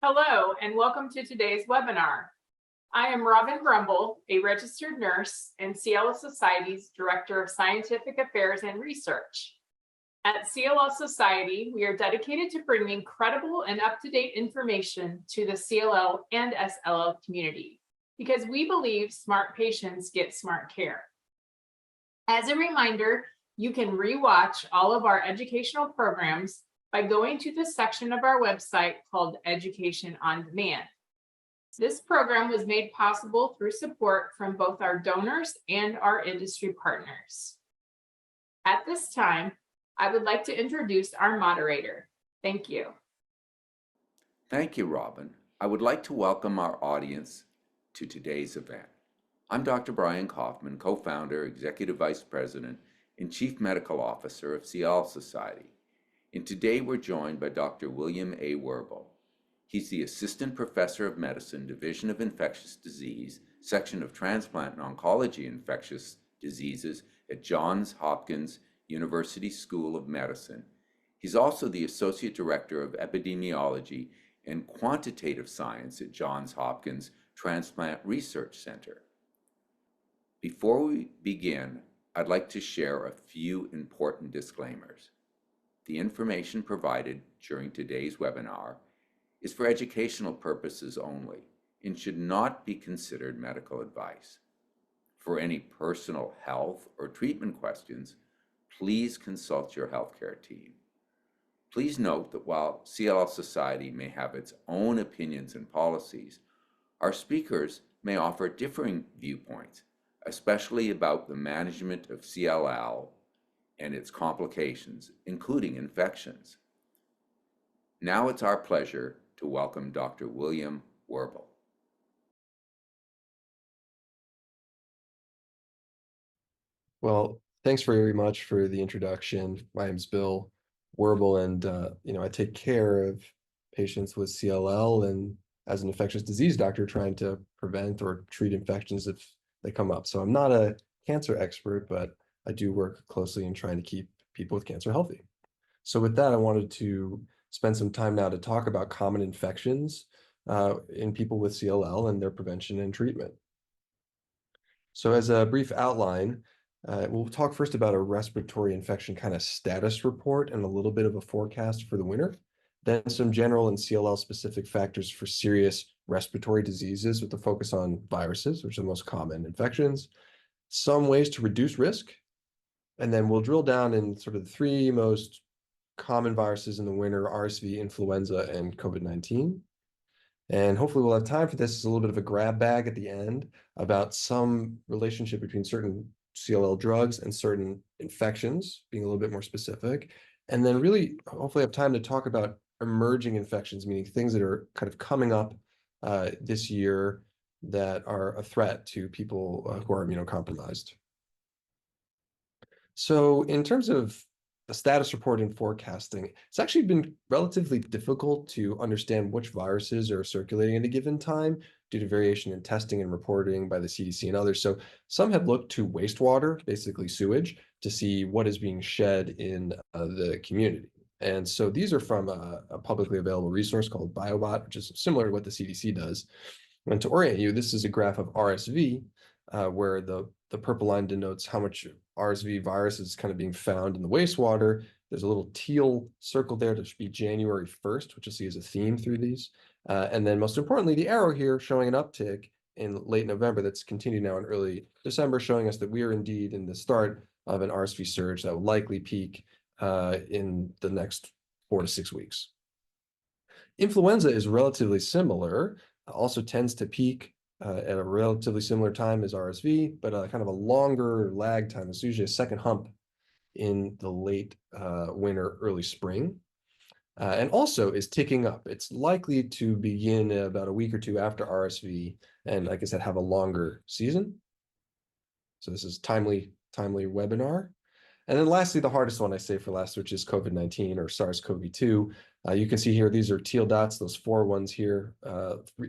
Hello, and welcome to today's webinar. I am Robin Brumble, a registered nurse and CLL Society's Director of Scientific Affairs and Research. At CLL Society, we are dedicated to bringing credible and up-to-date information to the CLL and SLL community because we believe smart patients get smart care. As a reminder, you can rewatch all of our educational programs by going to the section of our website called Education on Demand. This program was made possible through support from both our donors and our industry partners. At this time, I would like to introduce our moderator. Thank you. Thank you, Robin. I would like to welcome our audience to today's event. I'm Dr. Brian Kaufman, co-founder, executive vice president, and chief medical officer of CLL Society. And today we're joined by Dr. William A. Werbel. He's the Assistant Professor of Medicine, Division of Infectious Disease, Section of Transplant and Oncology Infectious Diseases at Johns Hopkins University School of Medicine. He's also the Associate Director of Epidemiology and Quantitative Science at Johns Hopkins Transplant Research Center. Before we begin, I'd like to share a few important disclaimers. The information provided during today's webinar is for educational purposes only and should not be considered medical advice. For any personal health or treatment questions, please consult your healthcare team. Please note that while CLL Society may have its own opinions and policies, our speakers may offer differing viewpoints, especially about the management of CLL and its complications, including infections. Now it's our pleasure to welcome Dr. William Werbel. Well, thanks very much for the introduction. My name's Bill Werbel, and I take care of patients with CLL and as an infectious disease doctor trying to prevent or treat infections if they come up. So I'm not a cancer expert, but I do work closely in trying to keep people with cancer healthy. So with that, I wanted to spend some time now to talk about common infections in people with CLL and their prevention and treatment. So as a brief outline, we'll talk first about a respiratory infection kind of status report and a little bit of a forecast for the winter. Then some general and CLL specific factors for serious respiratory diseases with a focus on viruses, which are the most common infections, some ways to reduce risk, and then we'll drill down in sort of the three most common viruses in the winter: RSV, influenza, and COVID-19. And hopefully we'll have time for this as a little bit of a grab bag at the end about some relationship between certain CLL drugs and certain infections, being a little bit more specific. And then really hopefully have time to talk about emerging infections, meaning things that are kind of coming up this year that are a threat to people who are immunocompromised. So in terms of the status report and forecasting, it's actually been relatively difficult to understand which viruses are circulating at a given time due to variation in testing and reporting by the CDC and others. So some have looked to wastewater, basically sewage, to see what is being shed in the community. And so these are from a publicly available resource called BioBot, which is similar to what the CDC does. And to orient you, this is a graph of RSV, where the purple line denotes how much RSV virus is kind of being found in the wastewater. There's a little teal circle there that should be January 1st, which you'll see as a theme through these. And then most importantly, the arrow here showing an uptick in late November that's continued now in early December, showing us that we are indeed in the start of an RSV surge that will likely peak in the next 4 to 6 weeks. Influenza is relatively similar, also tends to peak at a relatively similar time as RSV, but kind of a longer lag time. It's usually a second hump in the late winter, early spring, and also is ticking up. It's likely to begin about a week or two after RSV, and like I said, have a longer season. So this is timely webinar. And then lastly, the hardest one I say for last, which is COVID-19 or SARS-CoV-2. You can see here, these are teal dots, those 4 ones here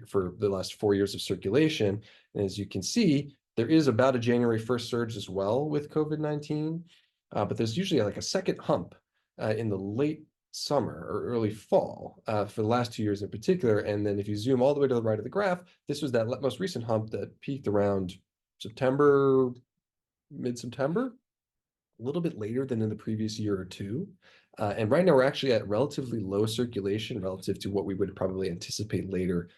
for the last 4 years of circulation. And as you can see, there is about a January 1st surge as well with COVID-19, but there's usually like a second hump in the late summer or early fall for the last 2 years in particular. And then if you zoom all the way to the right of the graph, this was that most recent hump that peaked around September, mid-September, a little bit later than in the previous year or two. And right now we're actually at relatively low circulation relative to what we would probably anticipate later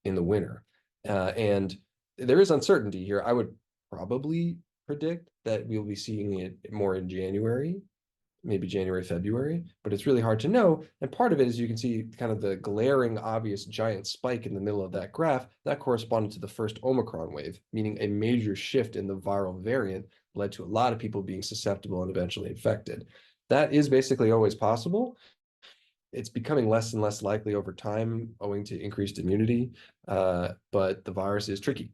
in the winter. And there is uncertainty here. I would probably predict that we'll be seeing it more in January, maybe January, February, but it's really hard to know. And part of it is you can see kind of the glaring, obvious giant spike in the middle of that graph that corresponded to the first Omicron wave, meaning a major shift in the viral variant led to a lot of people being susceptible and eventually infected. That is basically always possible. It's becoming less and less likely over time owing to increased immunity, but the virus is tricky.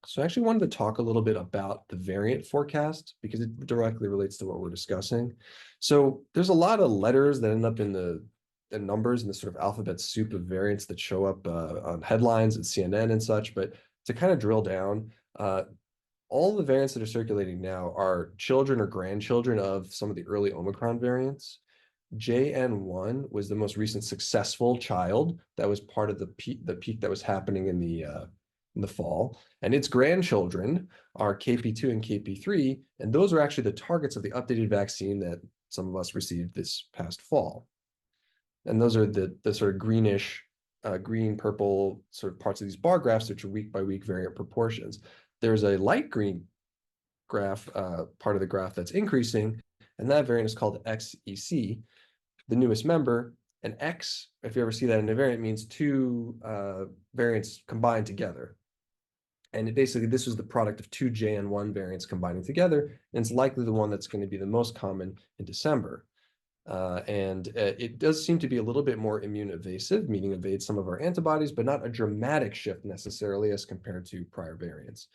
So I actually wanted to talk a little bit about the variant forecast because it directly relates to what we're discussing. So there's a lot of letters that end up in the numbers in the sort of alphabet soup of variants that show up on headlines at CNN and such. But to kind of drill down, all the variants that are circulating now are children or grandchildren of some of the early Omicron variants. JN1 was the most recent successful child that was part of the peak that was happening in the fall, and its grandchildren are KP2 and KP3, and those are actually the targets of the updated vaccine that some of us received this past fall. And those are the sort of greenish, green, purple sort of parts of these bar graphs, which are week by week variant proportions. There's a light green graph, part of the graph that's increasing, and that variant is called XEC, the newest member. And X, if you ever see that in a variant, means two variants combined together. And basically, this was the product of two JN1 variants combining together, and it's likely the one that's going to be the most common in December. It does seem to be a little bit more immune evasive, meaning evades some of our antibodies, but not a dramatic shift necessarily as compared to prior variants.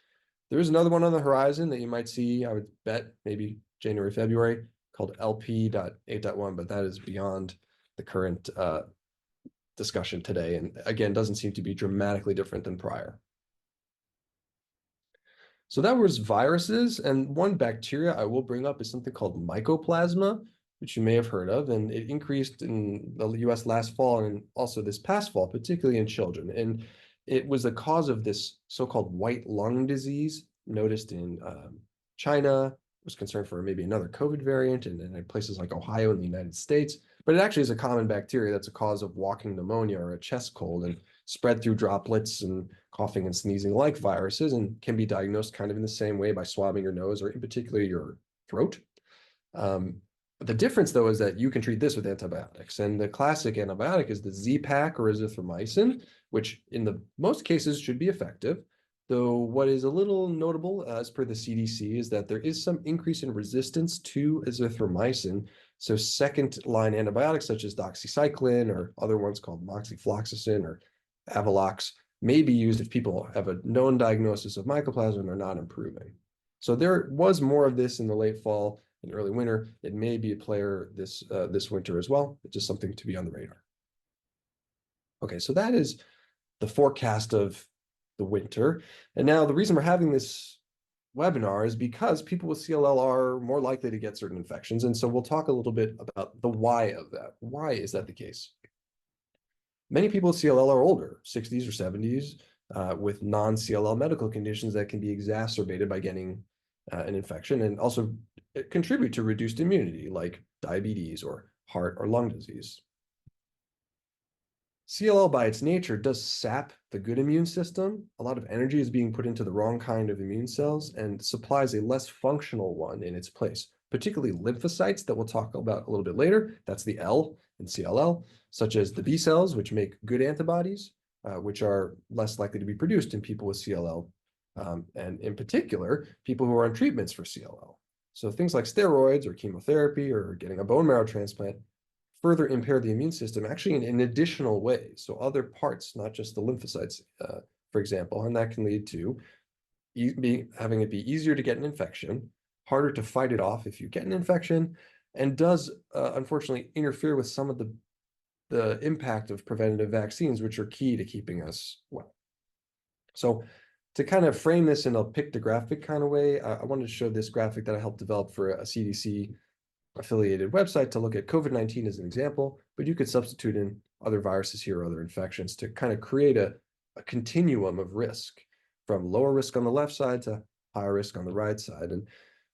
There is another one on the horizon that you might see, I would bet, maybe January, February, called LP.8.1, but that is beyond the current discussion today. And again, doesn't seem to be dramatically different than prior. So that was viruses, and one bacteria I will bring up is something called mycoplasma, which you may have heard of, and it increased in the US last fall and also this past fall, particularly in children. And it was the cause of this so-called white lung disease noticed in China, was concerned for maybe another COVID variant and in places like Ohio in the United States. But it actually is a common bacteria that's a cause of walking pneumonia or a chest cold and spread through droplets and coughing and sneezing like viruses, and can be diagnosed kind of in the same way by swabbing your nose or in particular your throat. The difference, though, is that you can treat this with antibiotics. And the classic antibiotic is the Z-Pak or azithromycin, which in the most cases should be effective. Though what is a little notable, as per the CDC, is that there is some increase in resistance to azithromycin. So second-line antibiotics such as doxycycline or other ones called moxifloxacin or Avalox may be used if people have a known diagnosis of mycoplasma and are not improving. So there was more of this in the late fall and early winter. It may be a player this winter as well. It's just something to be on the radar. Okay, so that is the forecast of the winter. And now the reason we're having this webinar is because people with CLL are more likely to get certain infections. And so we'll talk a little bit about the why of that. Why is that the case? Many people with CLL are older, 60s or 70s, with non-CLL medical conditions that can be exacerbated by getting an infection and also contribute to reduced immunity like diabetes or heart or lung disease. CLL by its nature does sap the good immune system. A lot of energy is being put into the wrong kind of immune cells and supplies a less functional one in its place, particularly lymphocytes that we'll talk about a little bit later. That's the L in CLL, such as the B cells, which make good antibodies, which are less likely to be produced in people with CLL, and in particular, people who are on treatments for CLL. So things like steroids or chemotherapy or getting a bone marrow transplant further impair the immune system actually in additional ways. So other parts, not just the lymphocytes, for example, and that can lead to having it be easier to get an infection, harder to fight it off if you get an infection, and does unfortunately interfere with some of the impact of preventative vaccines, which are key to keeping us well. So to kind of frame this in a pictographic kind of way, I wanted to show this graphic that I helped develop for a CDC affiliated website to look at COVID-19 as an example, but you could substitute in other viruses here or other infections to kind of create a continuum of risk from lower risk on the left side to higher risk on the right side. And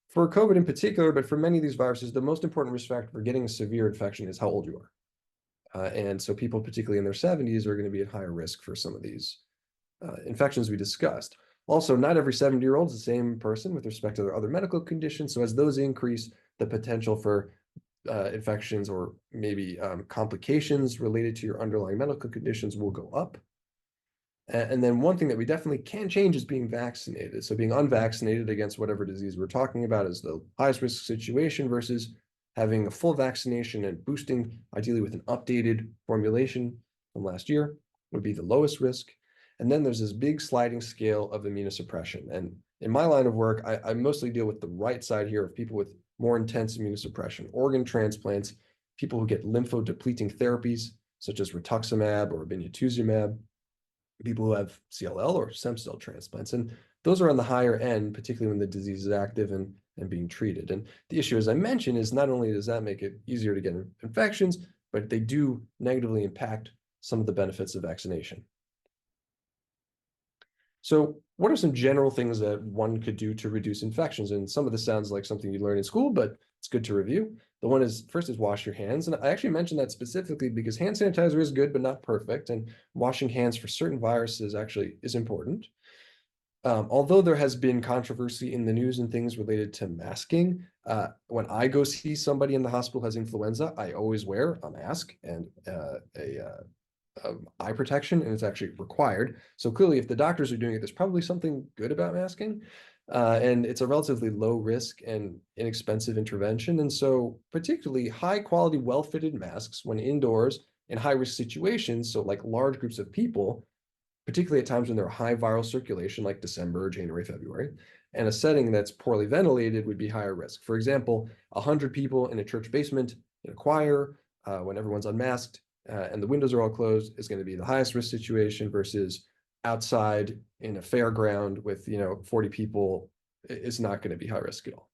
for COVID in particular, but for many of these viruses, the most important risk factor for getting a severe infection is how old you are. And so people, particularly in their 70s, are going to be at higher risk for some of these infections we discussed. Also, not every 70-year-old is the same person with respect to their other medical conditions. So as those increase, the potential for infections or maybe complications related to your underlying medical conditions will go up. And then one thing that we definitely can change is being vaccinated. So being unvaccinated against whatever disease we're talking about is the highest risk situation versus having a full vaccination and boosting, ideally with an updated formulation from last year, would be the lowest risk. And then there's this big sliding scale of immunosuppression. And in my line of work, I mostly deal with the right side here of people with more intense immunosuppression, organ transplants, people who get lymphodepleting therapies, such as rituximab or obinutuzumab, people who have CLL or stem cell transplants. And those are on the higher end, particularly when the disease is active and being treated. And the issue, as I mentioned, is not only does that make it easier to get infections, but they do negatively impact some of the benefits of vaccination. So what are some general things that one could do to reduce infections? And some of this sounds like something you learn in school, but it's good to review. The one is, first is wash your hands. And I actually mentioned that specifically because hand sanitizer is good, but not perfect. And washing hands for certain viruses actually is important. Although there has been controversy in the news and things related to masking, when I go see somebody in the hospital who has influenza, I always wear a mask and eye protection, and it's actually required. So clearly, if the doctors are doing it, there's probably something good about masking. And it's a relatively low risk and inexpensive intervention. And so particularly high quality, well-fitted masks when indoors in high risk situations, so like large groups of people, particularly at times when there are high viral circulation, like December, January, February, and a setting that's poorly ventilated would be higher risk. For example, 100 people in a church basement in a choir, when everyone's unmasked, and the windows are all closed, is going to be the highest risk situation versus outside in a fairground with 40 people is not going to be high risk at all.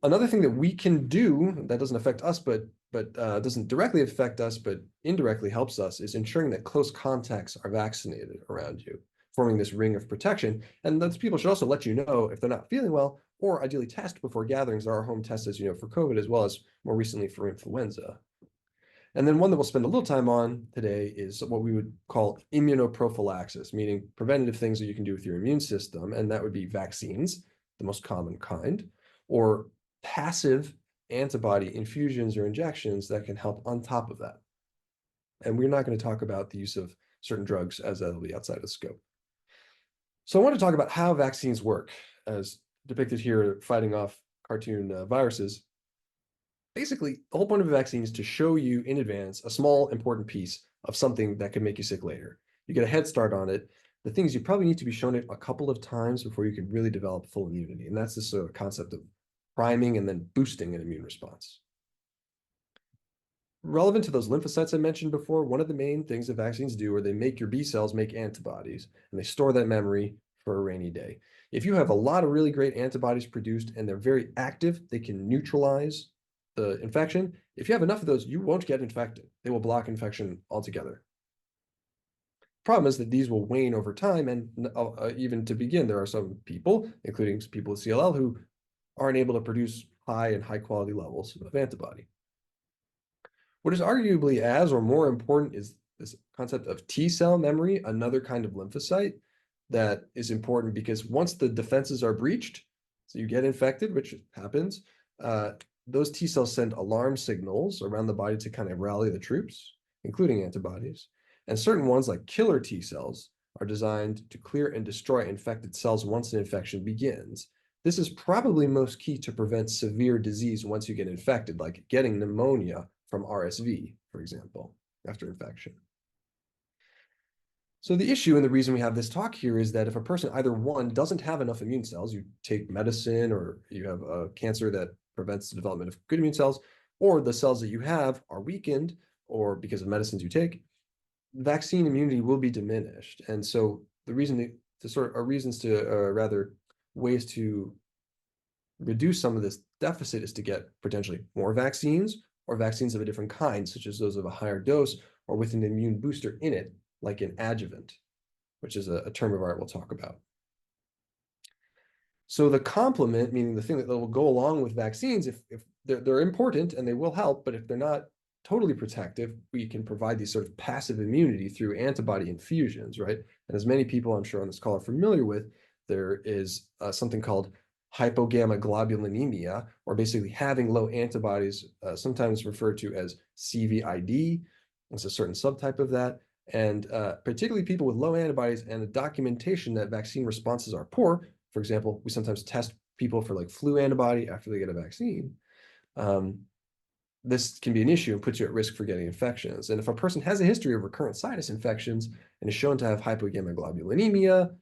Another thing that we can do that doesn't affect us, but doesn't directly affect us, but indirectly helps us, is ensuring that close contacts are vaccinated around you, forming this ring of protection. And those people should also let you know if they're not feeling well, or ideally test before gatherings. There are home tests, as you know, for COVID, as well as more recently for influenza. And then one that we'll spend a little time on today is what we would call immunoprophylaxis, meaning preventative things that you can do with your immune system. And that would be vaccines, the most common kind, or passive antibody infusions or injections that can help on top of that. And we're not going to talk about the use of certain drugs, as that'll be outside of scope. So I want to talk about how vaccines work, as depicted here, fighting off cartoon viruses. Basically, the whole point of a vaccine is to show you in advance a small, important piece of something that could make you sick later. You get a head start on it. The thing is, you probably need to be shown it a couple of times before you can really develop full immunity. And that's this concept of priming and then boosting an immune response. Relevant to those lymphocytes I mentioned before, one of the main things that vaccines do are they make your B cells make antibodies, and they store that memory for a rainy day. If you have a lot of really great antibodies produced and they're very active, they can neutralize the infection. If you have enough of those, you won't get infected. They will block infection altogether. Problem is that these will wane over time, and even to begin, there are some people, including people with CLL, who aren't able to produce high quality levels of antibody. What is arguably as or more important is this concept of T cell memory, another kind of lymphocyte that is important because once the defenses are breached, so you get infected, which happens, those T cells send alarm signals around the body to kind of rally the troops, including antibodies. And certain ones, like killer T cells, are designed to clear and destroy infected cells once an infection begins. This is probably most key to prevent severe disease once you get infected, like getting pneumonia from RSV, for example, after infection. So the issue and the reason we have this talk here is that if a person either one doesn't have enough immune cells, you take medicine or you have a cancer that prevents the development of good immune cells, or the cells that you have are weakened or because of medicines you take, vaccine immunity will be diminished. And so the reason ways to reduce some of this deficit is to get potentially more vaccines or vaccines of a different kind, such as those of a higher dose or with an immune booster in it, like an adjuvant, which is a term of art we'll talk about. So the complement, meaning the thing that will go along with vaccines, if they're important and they will help, but if they're not totally protective, we can provide these sort of passive immunity through antibody infusions, right? And as many people I'm sure on this call are familiar with, there is something called hypogammaglobulinemia, or basically having low antibodies, sometimes referred to as CVID. It's a certain subtype of that. And particularly people with low antibodies and the documentation that vaccine responses are poor. For example, we sometimes test people for like flu antibody after they get a vaccine. This can be an issue and puts you at risk for getting infections. And if a person has a history of recurrent sinus infections and is shown to have hypogammaglobulinemia,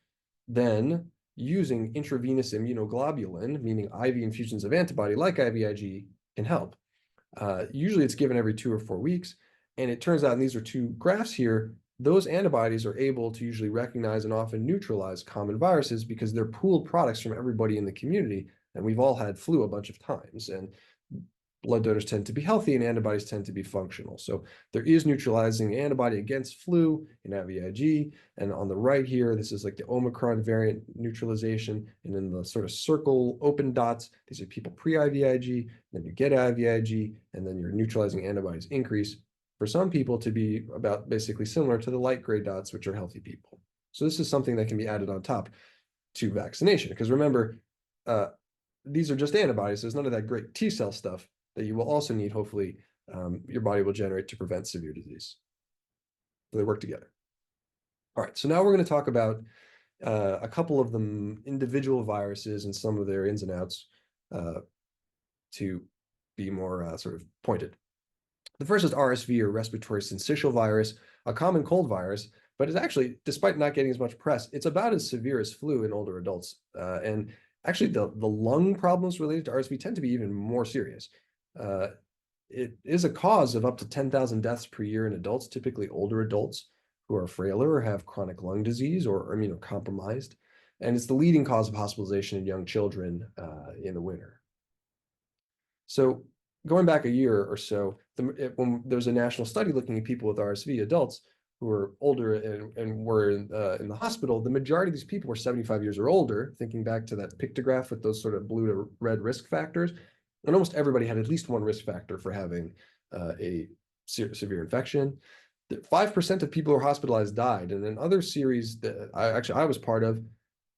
then using intravenous immunoglobulin, meaning IV infusions of antibody like IVIG, can help. Usually it's given every 2 or 4 weeks. And it turns out, and these are 2 graphs here, those antibodies are able to usually recognize and often neutralize common viruses because they're pooled products from everybody in the community. And we've all had flu a bunch of times. And blood donors tend to be healthy and antibodies tend to be functional. So there is neutralizing antibody against flu in IVIG. And on the right here, this is like the Omicron variant neutralization. And in the sort of circle open dots, these are people pre-IVIG, then you get IVIG, and then your neutralizing antibodies increase for some people to be about basically similar to the light gray dots, which are healthy people. So this is something that can be added on top to vaccination. Because remember, these are just antibodies. There's none of that great T cell stuff that you will also need, hopefully, your body will generate to prevent severe disease. So they work together. All right, so now we're going to talk about a couple of the individual viruses and some of their ins and outs to be more sort of pointed. The first is RSV, or respiratory syncytial virus, a common cold virus, but it's actually, despite not getting as much press, it's about as severe as flu in older adults. And actually, the lung problems related to RSV tend to be even more serious. It is a cause of up to 10,000 deaths per year in adults, typically older adults who are frailer or have chronic lung disease or are immunocompromised. And it's the leading cause of hospitalization in young children in the winter. So going back a year or so, when there was a national study looking at people with RSV, adults who were older and were in the hospital, the majority of these people were 75 years or older, thinking back to that pictograph with those sort of blue to red risk factors. And almost everybody had at least one risk factor for having a severe infection. 5% of people who were hospitalized died. And in other series that I was part of,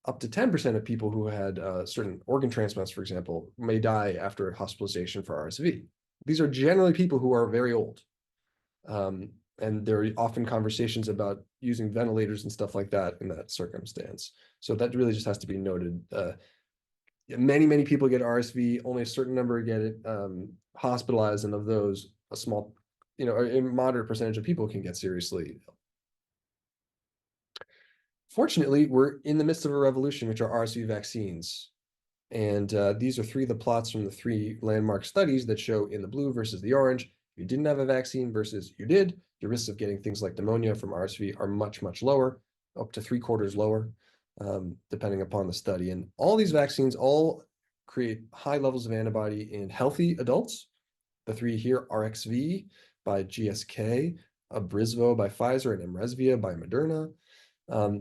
up to 10% of people who had certain organ transplants, for example, may die after hospitalization for RSV. These are generally people who are very old. And there are often conversations about using ventilators and stuff like that in that circumstance. So that really just has to be noted. Many people get RSV, only a certain number get it hospitalized, and of those, a small, a moderate percentage of people can get seriously ill. Fortunately, we're in the midst of a revolution, which are RSV vaccines. And these are 3 of the plots from the 3 landmark studies that show in the blue versus the orange. If you didn't have a vaccine versus you did, your risks of getting things like pneumonia from RSV are much, much lower, up to 3/4 lower, depending upon the study. And all these vaccines all create high levels of antibody in healthy adults. The 3 here, RXV by GSK, Abrysvo by Pfizer, and Mrezvia by Moderna.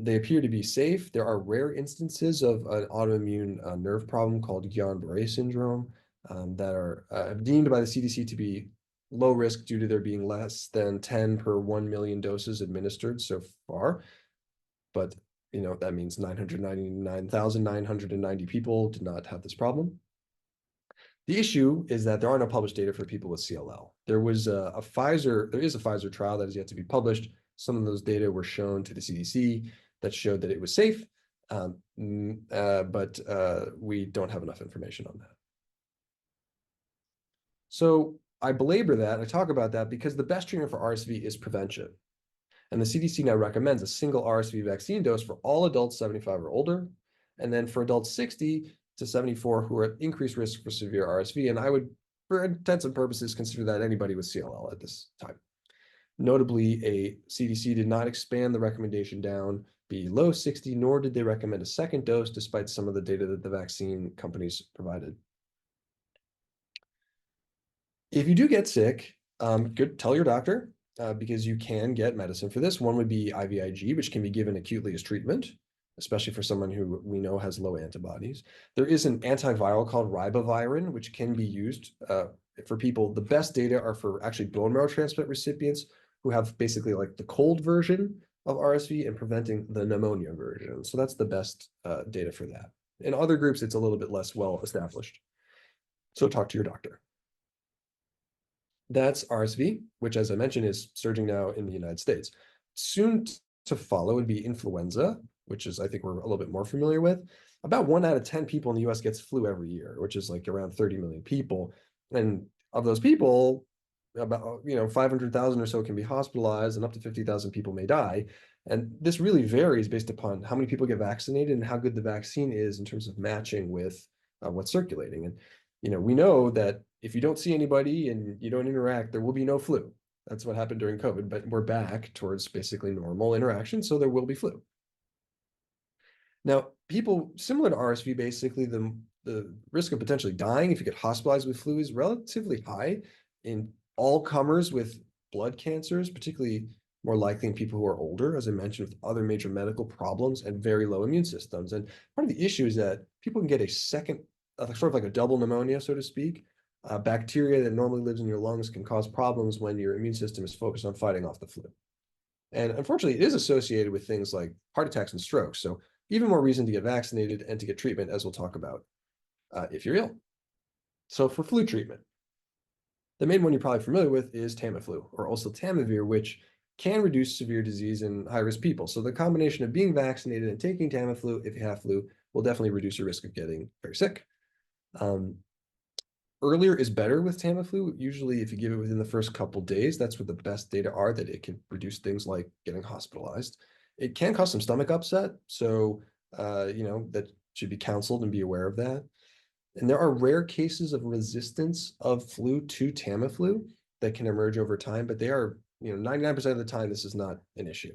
They appear to be safe. There are rare instances of an autoimmune nerve problem called Guillain-Barré syndrome that are deemed by the CDC to be low risk due to there being less than 10 per 1 million doses administered so far. But, that means 999,990 people did not have this problem. The issue is that there are no published data for people with CLL. There is a Pfizer trial that is yet to be published. Some of those data were shown to the CDC that showed that it was safe, but we don't have enough information on that. So I belabor that, I talk about that because the best treatment for RSV is prevention. And the CDC now recommends a single RSV vaccine dose for all adults 75 or older, and then for adults 60 to 74 who are at increased risk for severe RSV. And I would, for intents and purposes, consider that anybody with CLL at this time. Notably, a CDC did not expand the recommendation down below 60, nor did they recommend a second dose, despite some of the data that the vaccine companies provided. If you do get sick, tell your doctor because you can get medicine for this. One would be IVIG, which can be given acutely as treatment, especially for someone who we know has low antibodies. There is an antiviral called ribavirin, which can be used for people. The best data are for actually bone marrow transplant recipients who have basically like the cold version of RSV and preventing the pneumonia version. So that's the best data for that. In other groups, it's a little bit less well established. So talk to your doctor. That's RSV, which, as I mentioned, is surging now in the United States. Soon to follow would be influenza, which is, I think, we're a little bit more familiar with. About 1 out of 10 people in the US gets flu every year, which is like around 30 million people. And of those people, about 500,000 or so can be hospitalized, and up to 50,000 people may die. And this really varies based upon how many people get vaccinated and how good the vaccine is in terms of matching with what's circulating. And we know that if you don't see anybody and you don't interact, there will be no flu. That's what happened during COVID, but we're back towards basically normal interaction, so there will be flu. Now, people similar to RSV, basically the risk of potentially dying if you get hospitalized with flu is relatively high in all comers with blood cancers, particularly more likely in people who are older, as I mentioned, with other major medical problems and very low immune systems. And part of the issue is that people can get a second, sort of like a double pneumonia, so to speak. Bacteria that normally lives in your lungs can cause problems when your immune system is focused on fighting off the flu. And unfortunately, it is associated with things like heart attacks and strokes. So even more reason to get vaccinated and to get treatment, as we'll talk about if you're ill. So for flu treatment, the main one you're probably familiar with is Tamiflu or oseltamivir, which can reduce severe disease in high-risk people. So the combination of being vaccinated and taking Tamiflu, if you have flu, will definitely reduce your risk of getting very sick. Earlier is better with Tamiflu. Usually, if you give it within the first couple days, that's where the best data are that it can reduce things like getting hospitalized. It can cause some stomach upset, so that should be counseled and be aware of that. And there are rare cases of resistance of flu to Tamiflu that can emerge over time, but they are 99% of the time this is not an issue.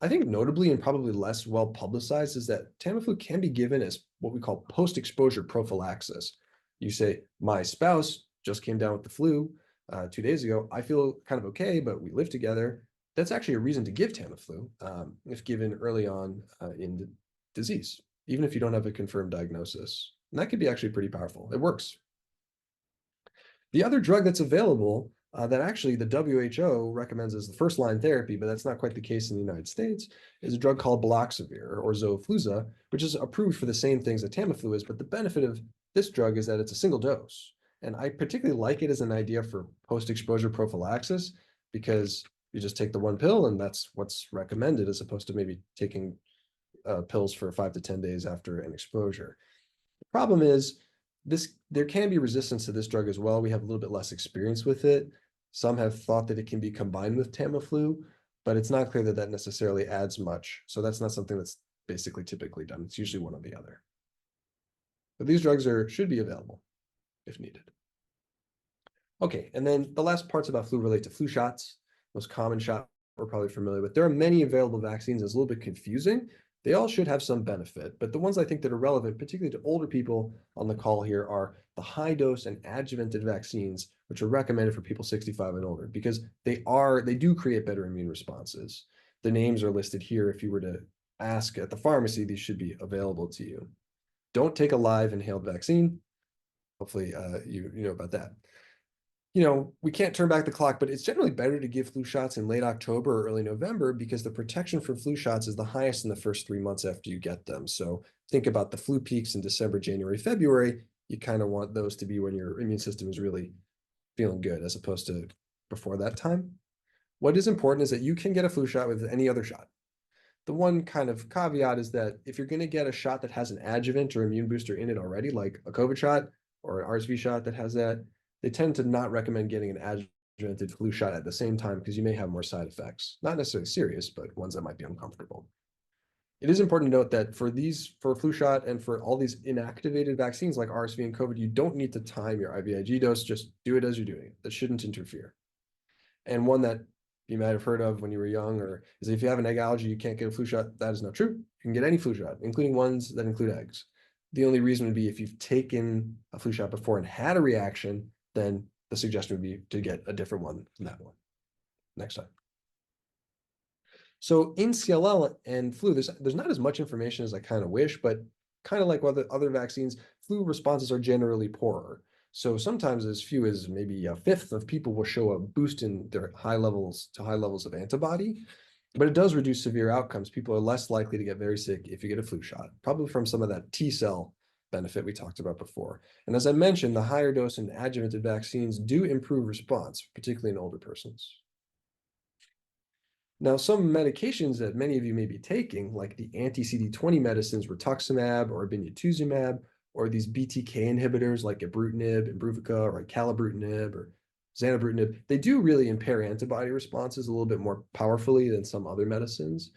I think notably and probably less well publicized is that Tamiflu can be given as what we call post-exposure prophylaxis. You say, my spouse just came down with the flu 2 days ago. I feel kind of okay, but we live together. That's actually a reason to give Tamiflu if given early on in the disease, even if you don't have a confirmed diagnosis. And that could be actually pretty powerful. It works. The other drug that's available that actually the WHO recommends as the first-line therapy, but that's not quite the case in the United States, is a drug called baloxavir or Xofluza, which is approved for the same things that Tamiflu is, but the benefit of this drug is that it's a single dose. And I particularly like it as an idea for post-exposure prophylaxis because you just take the one pill and that's what's recommended as opposed to maybe taking pills for 5 to 10 days after an exposure. The problem is there can be resistance to this drug as well. We have a little bit less experience with it. Some have thought that it can be combined with Tamiflu, but it's not clear that that necessarily adds much. So that's not something that's basically typically done. It's usually one or the other. But these drugs should be available if needed. Okay, and then the last parts about flu relate to flu shots. Most common shot we're probably familiar with. There are many available vaccines. It's a little bit confusing. They all should have some benefit, but the ones I think that are relevant, particularly to older people on the call here, are the high dose and adjuvanted vaccines, which are recommended for people 65 and older because they do create better immune responses. The names are listed here. If you were to ask at the pharmacy, these should be available to you. Don't take a live inhaled vaccine. Hopefully you know about that. We can't turn back the clock, but it's generally better to give flu shots in late October or early November because the protection from flu shots is the highest in the first 3 months after you get them. So think about the flu peaks in December, January, February. You kind of want those to be when your immune system is really feeling good as opposed to before that time. What is important is that you can get a flu shot with any other shot. The one kind of caveat is that if you're going to get a shot that has an adjuvant or immune booster in it already, like a COVID shot or an RSV shot that has that, they tend to not recommend getting an adjuvanted flu shot at the same time because you may have more side effects. Not necessarily serious, but ones that might be uncomfortable. It is important to note that for a flu shot and for all these inactivated vaccines like RSV and COVID, you don't need to time your IVIG dose. Just do it as you're doing it. That shouldn't interfere. And one that you might have heard of when you were young is if you have an egg allergy, you can't get a flu shot. That is not true. You can get any flu shot, including ones that include eggs. The only reason would be if you've taken a flu shot before and had a reaction, then the suggestion would be to get a different one than that one. Next slide. So in CLL and flu, there's not as much information as I kind of wish, but kind of like other vaccines, flu responses are generally poorer. So sometimes as few as maybe a fifth of people will show a boost in their high levels of antibody, but it does reduce severe outcomes. People are less likely to get very sick if you get a flu shot, probably from some of that T cell benefit we talked about before. And as I mentioned, the higher dose and adjuvanted vaccines do improve response, particularly in older persons. Now, some medications that many of you may be taking, like the anti-CD20 medicines, rituximab or obinutuzumab, or these BTK inhibitors like ibrutinib, Imbruvica, or acalabrutinib, or zanubrutinib, they do really impair antibody responses a little bit more powerfully than some other medicines.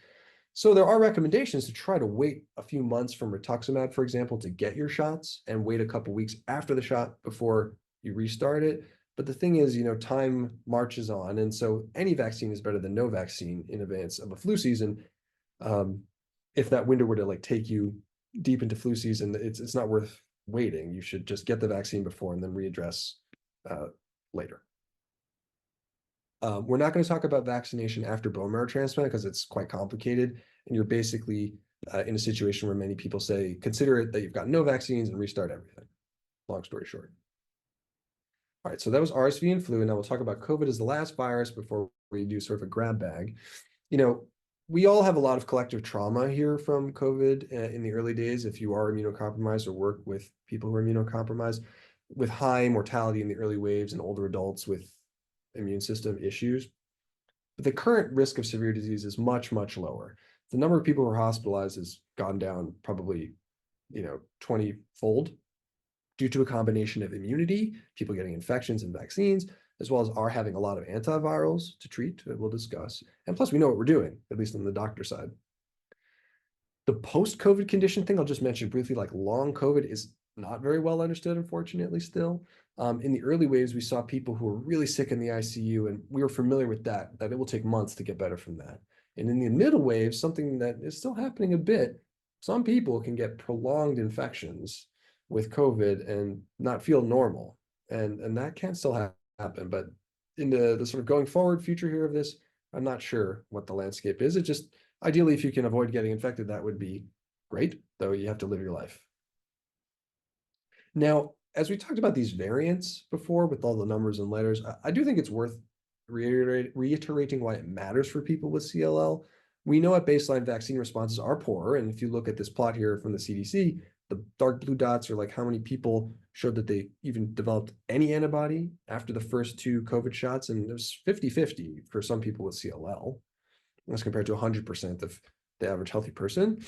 So there are recommendations to try to wait a few months from rituximab, for example, to get your shots and wait a couple weeks after the shot before you restart it. But the thing is, time marches on. And so any vaccine is better than no vaccine in advance of a flu season. If that window were to take you deep into flu season, it's not worth waiting. You should just get the vaccine before and then readdress later. We're not going to talk about vaccination after bone marrow transplant because it's quite complicated. And you're basically in a situation where many people say, consider it that you've got no vaccines and restart everything. Long story short. All right, so that was RSV and flu, and now we'll talk about COVID as the last virus before we do sort of a grab bag. We all have a lot of collective trauma here from COVID in the early days, if you are immunocompromised or work with people who are immunocompromised, with high mortality in the early waves and older adults with immune system issues. But the current risk of severe disease is much, much lower. The number of people who are hospitalized has gone down probably, 20-fold. Due to a combination of immunity, people getting infections and vaccines, as well as our having a lot of antivirals to treat, that we'll discuss. And plus, we know what we're doing, at least on the doctor side. The post-COVID condition thing I'll just mention briefly, like long COVID, is not very well understood, unfortunately, still. In the early waves, we saw people who were really sick in the ICU, and we were familiar with that it will take months to get better from that. And in the middle waves, something that is still happening a bit, some people can get prolonged infections with COVID and not feel normal. And that can still happen. But in the sort of going forward future here of this, I'm not sure what the landscape is. It just, ideally, if you can avoid getting infected, that would be great, though you have to live your life. Now, as we talked about these variants before with all the numbers and letters, I do think it's worth reiterating why it matters for people with CLL. We know at baseline vaccine responses are poorer. And if you look at this plot here from the CDC, the dark blue dots are like how many people showed that they even developed any antibody after the first 2 COVID shots. And it was 50-50 for some people with CLL, as compared to 100% of the average healthy person.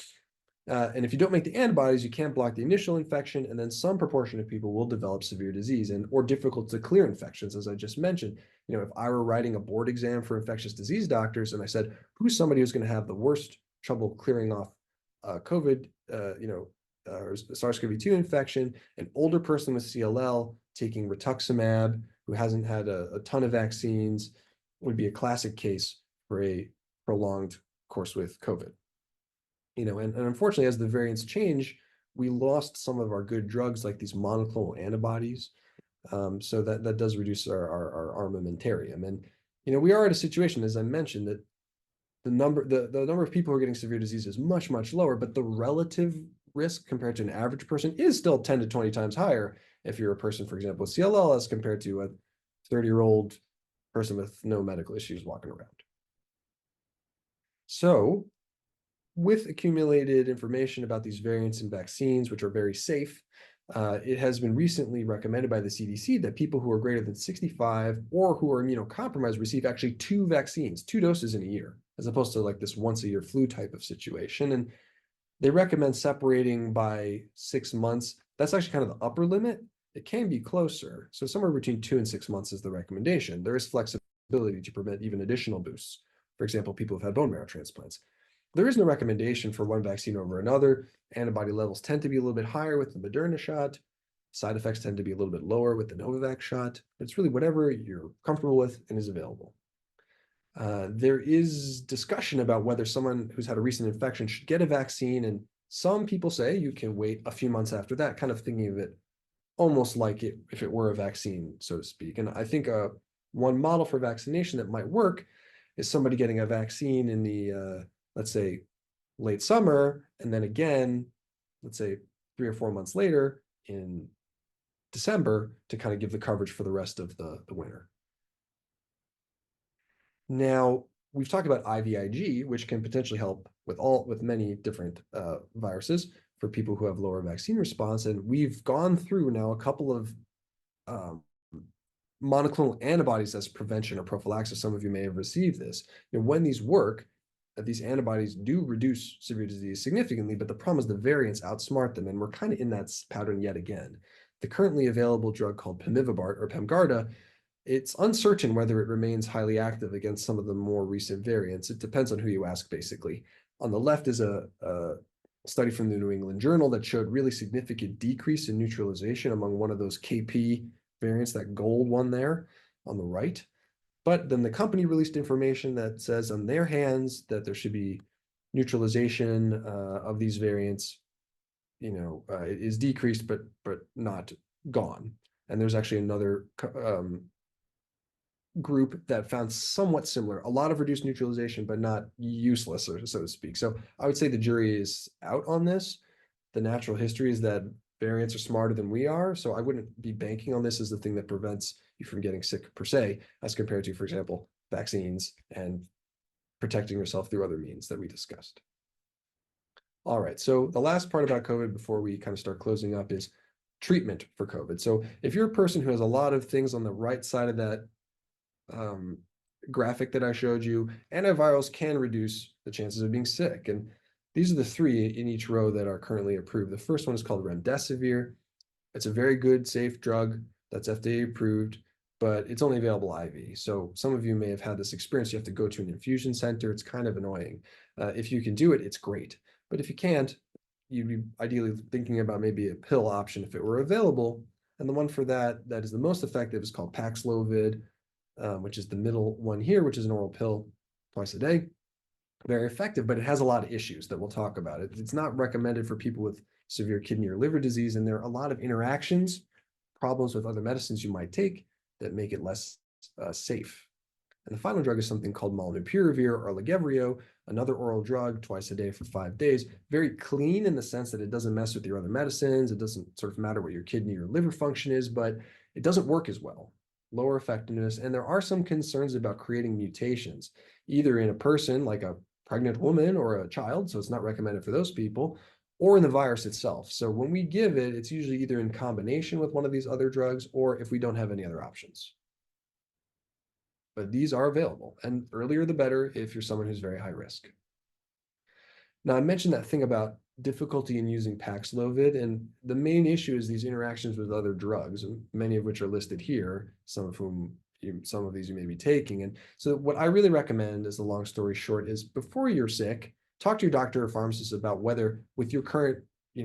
And if you don't make the antibodies, you can't block the initial infection. And then some proportion of people will develop severe disease or difficult to clear infections, as I just mentioned. If I were writing a board exam for infectious disease doctors and I said, who's somebody who's going to have the worst trouble clearing off COVID, SARS-CoV-2 infection, an older person with CLL taking rituximab who hasn't had a ton of vaccines would be a classic case for a prolonged course with COVID. And unfortunately, as the variants change, we lost some of our good drugs like these monoclonal antibodies. So that does reduce our armamentarium. And, we are at a situation, as I mentioned, that the number of people who are getting severe disease is much, much lower, but the relative risk compared to an average person is still 10 to 20 times higher if you're a person, for example, with CLL as compared to a 30-year-old person with no medical issues walking around. So with accumulated information about these variants and vaccines, which are very safe, it has been recently recommended by the CDC that people who are greater than 65 or who are immunocompromised receive actually 2 vaccines, 2 doses in a year, as opposed to like this once-a-year flu type of situation. And they recommend separating by 6 months. That's actually kind of the upper limit. It can be closer. So somewhere between 2 and 6 months is the recommendation. There is flexibility to permit even additional boosts. For example, people who've had bone marrow transplants. There is no recommendation for one vaccine over another. Antibody levels tend to be a little bit higher with the Moderna shot. Side effects tend to be a little bit lower with the Novavax shot. It's really whatever you're comfortable with and is available. There is discussion about whether someone who's had a recent infection should get a vaccine. And some people say you can wait a few months after that, kind of thinking of it almost like it if it were a vaccine, so to speak. And I think one model for vaccination that might work is somebody getting a vaccine in the let's say late summer, and then again, let's say 3 or 4 months later in December to kind of give the coverage for the rest of the winter. Now, we've talked about IVIG, which can potentially help with many different viruses for people who have lower vaccine response. And we've gone through now a couple of monoclonal antibodies as prevention or prophylaxis. Some of you may have received this. When these work, these antibodies do reduce severe disease significantly, but the problem is the variants outsmart them, and we're kind of in that pattern yet again. The currently available drug called pemivibart or Pemgarda, it's uncertain whether it remains highly active against some of the more recent variants. It depends on who you ask, basically. On the left is a study from the New England Journal that showed really significant decrease in neutralization among one of those KP variants, that gold one there on the right. But then the company released information that says on their hands that there should be neutralization of these variants, it is decreased, but not gone. And there's actually another group that found somewhat similar, a lot of reduced neutralization, but not useless, or so to speak. So I would say the jury is out on this. The natural history is that variants are smarter than we are. So I wouldn't be banking on this as the thing that prevents you from getting sick per se, as compared to, for example, vaccines and protecting yourself through other means that we discussed. All right, so the last part about COVID before we kind of start closing up is treatment for COVID. So if you're a person who has a lot of things on the right side of that graphic that I showed you, antivirals can reduce the chances of being sick. And these are the three in each row that are currently approved. The first one is called remdesivir. It's a very good, safe drug that's FDA approved, but it's only available IV. So some of you may have had this experience. You have to go to an infusion center. It's kind of annoying. If you can do it, it's great. But if you can't, you'd be ideally thinking about maybe a pill option if it were available. And the one for that is the most effective is called Paxlovid, which is the middle one here, which is an oral pill twice a day. Very effective, but it has a lot of issues that we'll talk about. It's not recommended for people with severe kidney or liver disease, and there are a lot of interactions, problems with other medicines you might take that make it less safe. And the final drug is something called molnupiravir or Lagevrio, another oral drug twice a day for 5 days. Very clean in the sense that it doesn't mess with your other medicines. It doesn't sort of matter what your kidney or liver function is, but it doesn't work as well. Lower effectiveness. And there are some concerns about creating mutations, either in a person like a pregnant woman or a child, so it's not recommended for those people, or in the virus itself. So when we give it, it's usually either in combination with one of these other drugs or if we don't have any other options. But these are available, and earlier the better if you're someone who's very high risk. Now, I mentioned that thing about difficulty in using Paxlovid, and the main issue is these interactions with other drugs, many of which are listed here, some of these you may be taking. And so what I really recommend, as a long story short, is before you're sick, talk to your doctor or pharmacist about whether with your current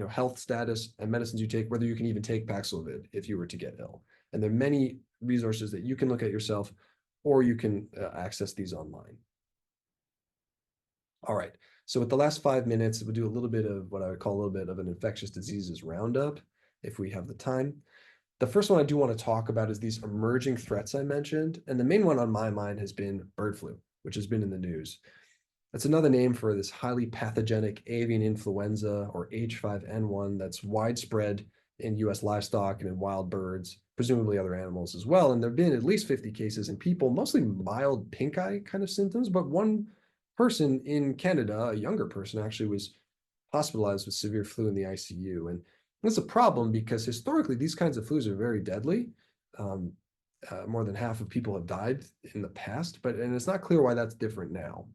health status and medicines you take, whether you can even take Paxlovid if you were to get ill. And there are many resources that you can look at yourself, or you can access these online. All right, so with the last 5 minutes, we'll do a little bit of what I would call a little bit of an infectious diseases roundup, if we have the time. The first one I do want to talk about is these emerging threats I mentioned. And the main one on my mind has been bird flu, which has been in the news. That's another name for this highly pathogenic avian influenza, or H5N1, that's widespread in US livestock and in wild birds, presumably other animals as well. And there have been at least 50 cases in people, mostly mild pink eye kind of symptoms, but one person in Canada, a younger person, actually was hospitalized with severe flu in the ICU. And it's a problem because historically these kinds of flus are very deadly. More than half of people have died in the past, and it's not clear why that's different now.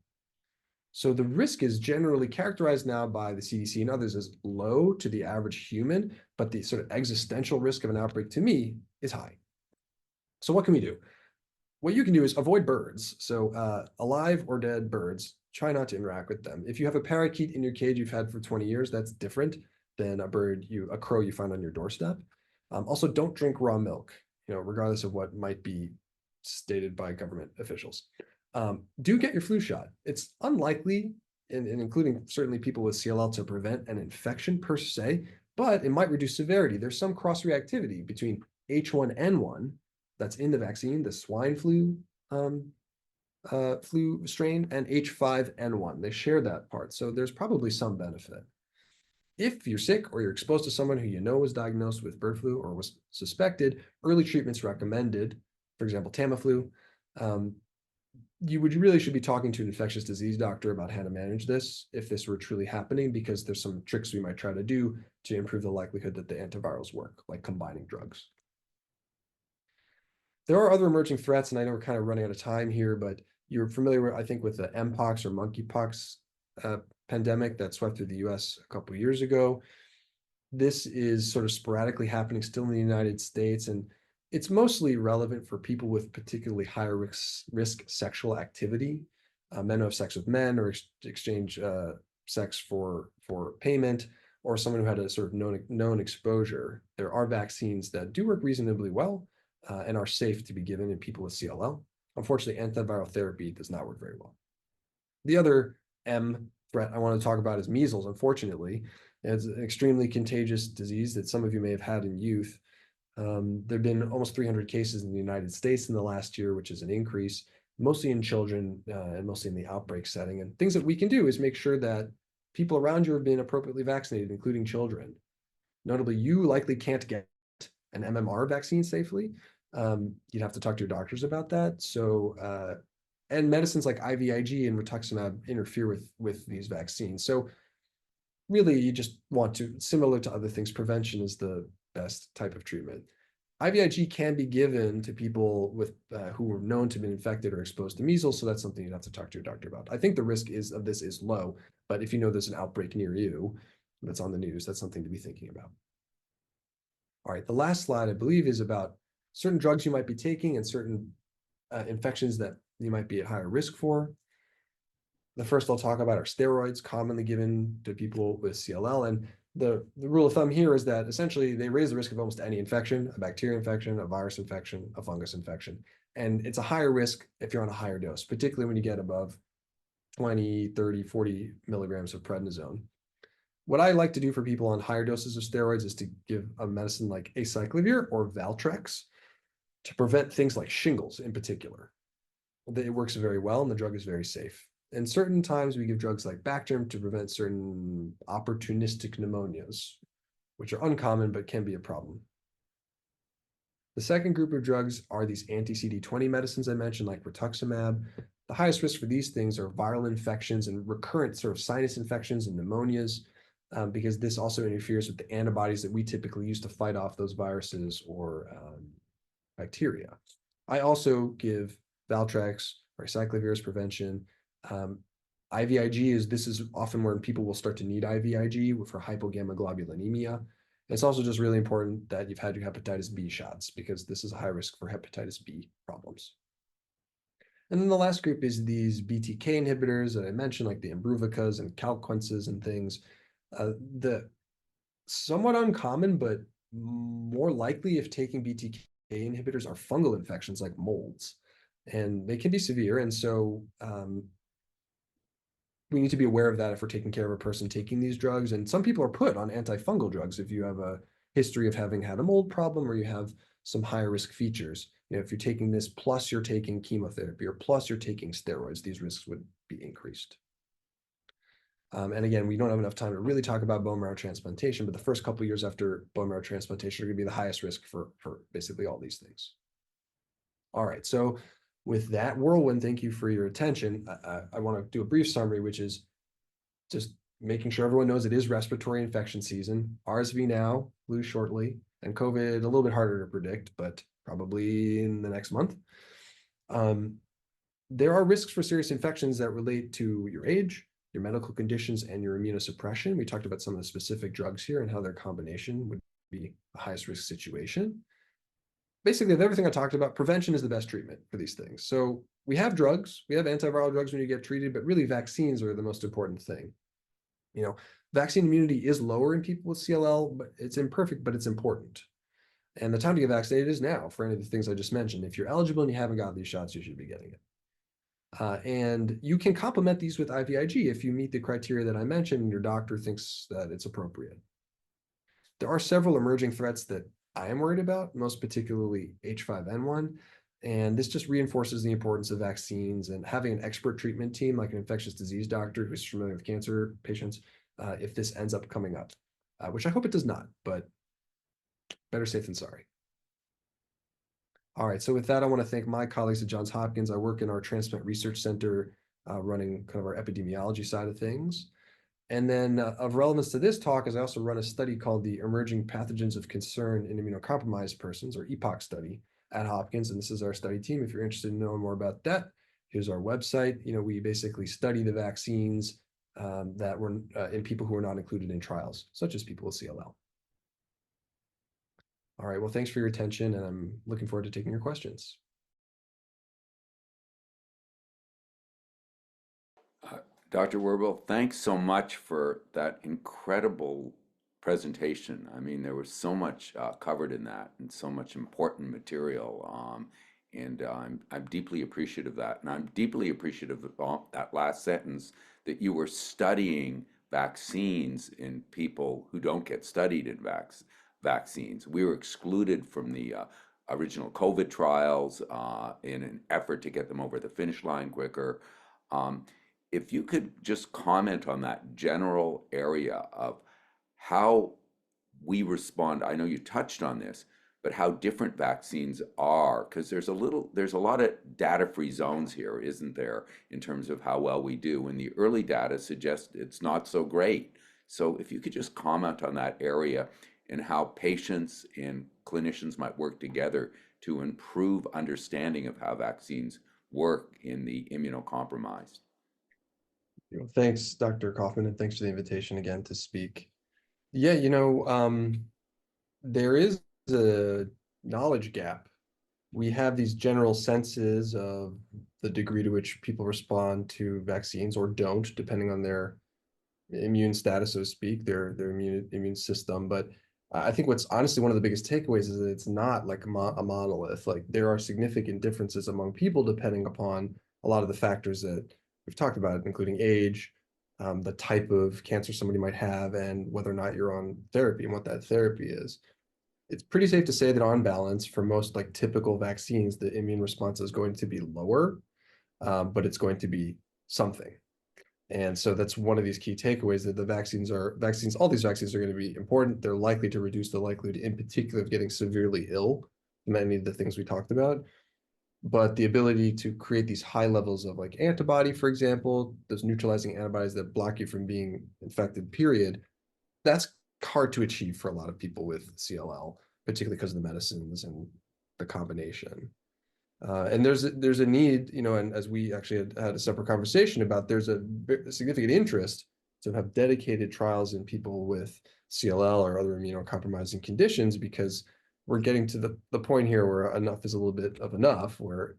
So the risk is generally characterized now by the CDC and others as low to the average human, but the sort of existential risk of an outbreak to me is high. So what can we do? What you can do is avoid birds. So alive or dead birds, try not to interact with them. If you have a parakeet in your cage you've had for 20 years, that's different than a crow you find on your doorstep. Also, don't drink raw milk, regardless of what might be stated by government officials. Do get your flu shot. It's unlikely, and including certainly people with CLL, to prevent an infection per se, but it might reduce severity. There's some cross-reactivity between H1N1 that's in the vaccine, the swine flu flu strain, and H5N1. They share that part, so there's probably some benefit. If you're sick or you're exposed to someone who you know was diagnosed with bird flu or was suspected, early treatment's recommended, for example, Tamiflu. You really should be talking to an infectious disease doctor about how to manage this if this were truly happening, because there's some tricks we might try to do to improve the likelihood that the antivirals work, like combining drugs. There are other emerging threats, and I know we're kind of running out of time here, but you're familiar, I think, with the Mpox or monkeypox pandemic that swept through the US a couple of years ago. This is sort of sporadically happening still in the United States, and it's mostly relevant for people with particularly higher risk sexual activity, men who have sex with men or exchange sex for payment, or someone who had a sort of known exposure. There are vaccines that do work reasonably well and are safe to be given in people with CLL. Unfortunately, antiviral therapy does not work very well. The other M threat I want to talk about is measles. Unfortunately, it's an extremely contagious disease that some of you may have had in youth. There have been almost 300 cases in the United States in the last year, which is an increase, mostly in children and mostly in the outbreak setting. And things that we can do is make sure that people around you have been appropriately vaccinated, including children. Notably, you likely can't get an MMR vaccine safely. You'd have to talk to your doctors about that. So, and medicines like IVIG and rituximab interfere with these vaccines. So really, you just want to, similar to other things, prevention is the best type of treatment. IVIG can be given to people with who were known to have been infected or exposed to measles, so that's something you'd have to talk to your doctor about. I think the risk of this is low, but if you know there's an outbreak near you that's on the news, that's something to be thinking about. All right, the last slide, I believe, is about certain drugs you might be taking and certain infections that you might be at higher risk for. The first I'll talk about are steroids, commonly given to people with CLL. And the rule of thumb here is that essentially they raise the risk of almost any infection, a bacteria infection, a virus infection, a fungus infection. And it's a higher risk if you're on a higher dose, particularly when you get above 20, 30, 40 milligrams of prednisone. What I like to do for people on higher doses of steroids is to give a medicine like acyclovir or Valtrex to prevent things like shingles in particular. It works very well and the drug is very safe. And certain times we give drugs like Bactrim to prevent certain opportunistic pneumonias, which are uncommon but can be a problem. The second group of drugs are these anti-CD20 medicines I mentioned, like rituximab. The highest risk for these things are viral infections and recurrent sort of sinus infections and pneumonias, because this also interferes with the antibodies that we typically use to fight off those viruses or bacteria. I also give Valtrex or acyclovir as prevention. IVIG this is often where people will start to need IVIG for hypogammaglobulinemia. It's also just really important that you've had your hepatitis B shots, because this is a high risk for hepatitis B problems. And then the last group is these BTK inhibitors that I mentioned, like the Imbruvicas and Calquences and things. The somewhat uncommon, but more likely if taking BTK inhibitors are fungal infections like molds, and they can be severe. And so we need to be aware of that if we're taking care of a person taking these drugs. And some people are put on antifungal drugs if you have a history of having had a mold problem or you have some higher risk features. You know, if you're taking this plus you're taking chemotherapy or plus you're taking steroids, these risks would be increased. And again, we don't have enough time to really talk about bone marrow transplantation, but the first couple of years after bone marrow transplantation are going to be the highest risk for basically all these things. All right, so with that whirlwind, thank you for your attention. I want to do a brief summary, which is just making sure everyone knows it is respiratory infection season. RSV now, flu shortly, and COVID a little bit harder to predict, but probably in the next month. There are risks for serious infections that relate to your age, your medical conditions, and your immunosuppression. We talked about some of the specific drugs here and how their combination would be the highest risk situation. Basically, of everything I talked about, prevention is the best treatment for these things. So we have drugs, we have antiviral drugs when you get treated, but really vaccines are the most important thing. You know, vaccine immunity is lower in people with CLL, but it's imperfect, but it's important. And the time to get vaccinated is now for any of the things I just mentioned. If you're eligible and you haven't got these shots, you should be getting it. And you can complement these with IVIG if you meet the criteria that I mentioned and your doctor thinks that it's appropriate. There are several emerging threats that I am worried about, most particularly H5N1. And this just reinforces the importance of vaccines and having an expert treatment team like an infectious disease doctor who's familiar with cancer patients if this ends up coming up, which I hope it does not, but better safe than sorry. All right, so with that, I want to thank my colleagues at Johns Hopkins. I work in our Transplant Research Center, running kind of our epidemiology side of things. And then of relevance to this talk is I also run a study called the Emerging Pathogens of Concern in Immunocompromised Persons, or EPOC study at Hopkins. And this is our study team. If you're interested in knowing more about that, here's our website. We basically study the vaccines that were in people who were not included in trials, such as people with CLL. All right, well, thanks for your attention, and I'm looking forward to taking your questions. Dr. Werbel, thanks so much for that incredible presentation. I mean, there was so much covered in that and so much important material. And I'm deeply appreciative of that. And I'm deeply appreciative of that last sentence that you were studying vaccines in people who don't get studied in vaccines. We were excluded from the original COVID trials in an effort to get them over the finish line quicker. If you could just comment on that general area of how we respond. I know you touched on this, but how different vaccines are, because there's a lot of data-free zones here, isn't there, in terms of how well we do, and the early data suggests it's not so great. So if you could just comment on that area and how patients and clinicians might work together to improve understanding of how vaccines work in the immunocompromised. Thanks, Dr. Kaufman, and thanks for the invitation again to speak. Yeah, there is a knowledge gap. We have these general senses of the degree to which people respond to vaccines or don't, depending on their immune status, so to speak, their immune system. But I think what's honestly one of the biggest takeaways is that it's not like a monolith. Like there are significant differences among people depending upon a lot of the factors that we've talked about, including age, the type of cancer somebody might have, and whether or not you're on therapy and what that therapy is. It's pretty safe to say that on balance, for most like typical vaccines, the immune response is going to be lower, but it's going to be something. And so that's one of these key takeaways, that all these vaccines are going to be important. They're likely to reduce the likelihood, in particular, of getting severely ill, many of the things we talked about. But the ability to create these high levels of like antibody, for example, those neutralizing antibodies that block you from being infected, period, that's hard to achieve for a lot of people with CLL, particularly because of the medicines and the combination. And there's a need, and as we actually had a separate conversation about, there's a significant interest to have dedicated trials in people with CLL or other immunocompromising conditions, because we're getting to the point here where enough is a little bit of enough, where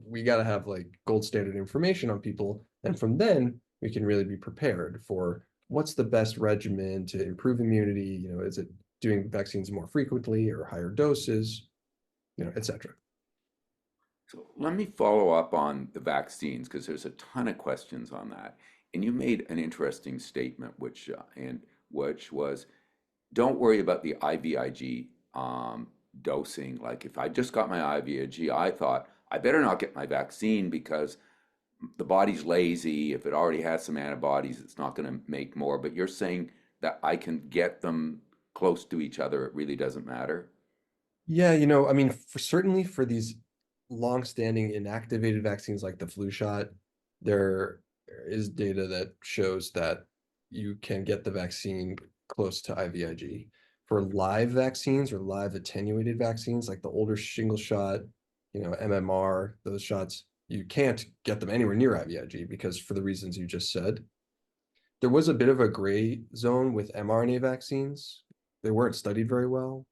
we got to have like gold standard information on people, and from then we can really be prepared for what's the best regimen to improve immunity. Is it doing vaccines more frequently or higher doses, etc. So let me follow up on the vaccines, because there's a ton of questions on that. And you made an interesting statement, which was, don't worry about the IVIG dosing. Like if I just got my IVIG, I thought I better not get my vaccine because the body's lazy. If it already has some antibodies, it's not going to make more. But you're saying that I can get them close to each other. It really doesn't matter. Yeah, I mean, certainly for these long-standing inactivated vaccines like the flu shot, there is data that shows that you can get the vaccine close to IVIG. For live vaccines or live attenuated vaccines, like the older shingle shot, MMR, those shots, you can't get them anywhere near IVIG because for the reasons you just said. There was a bit of a gray zone with mRNA vaccines. They weren't studied very well.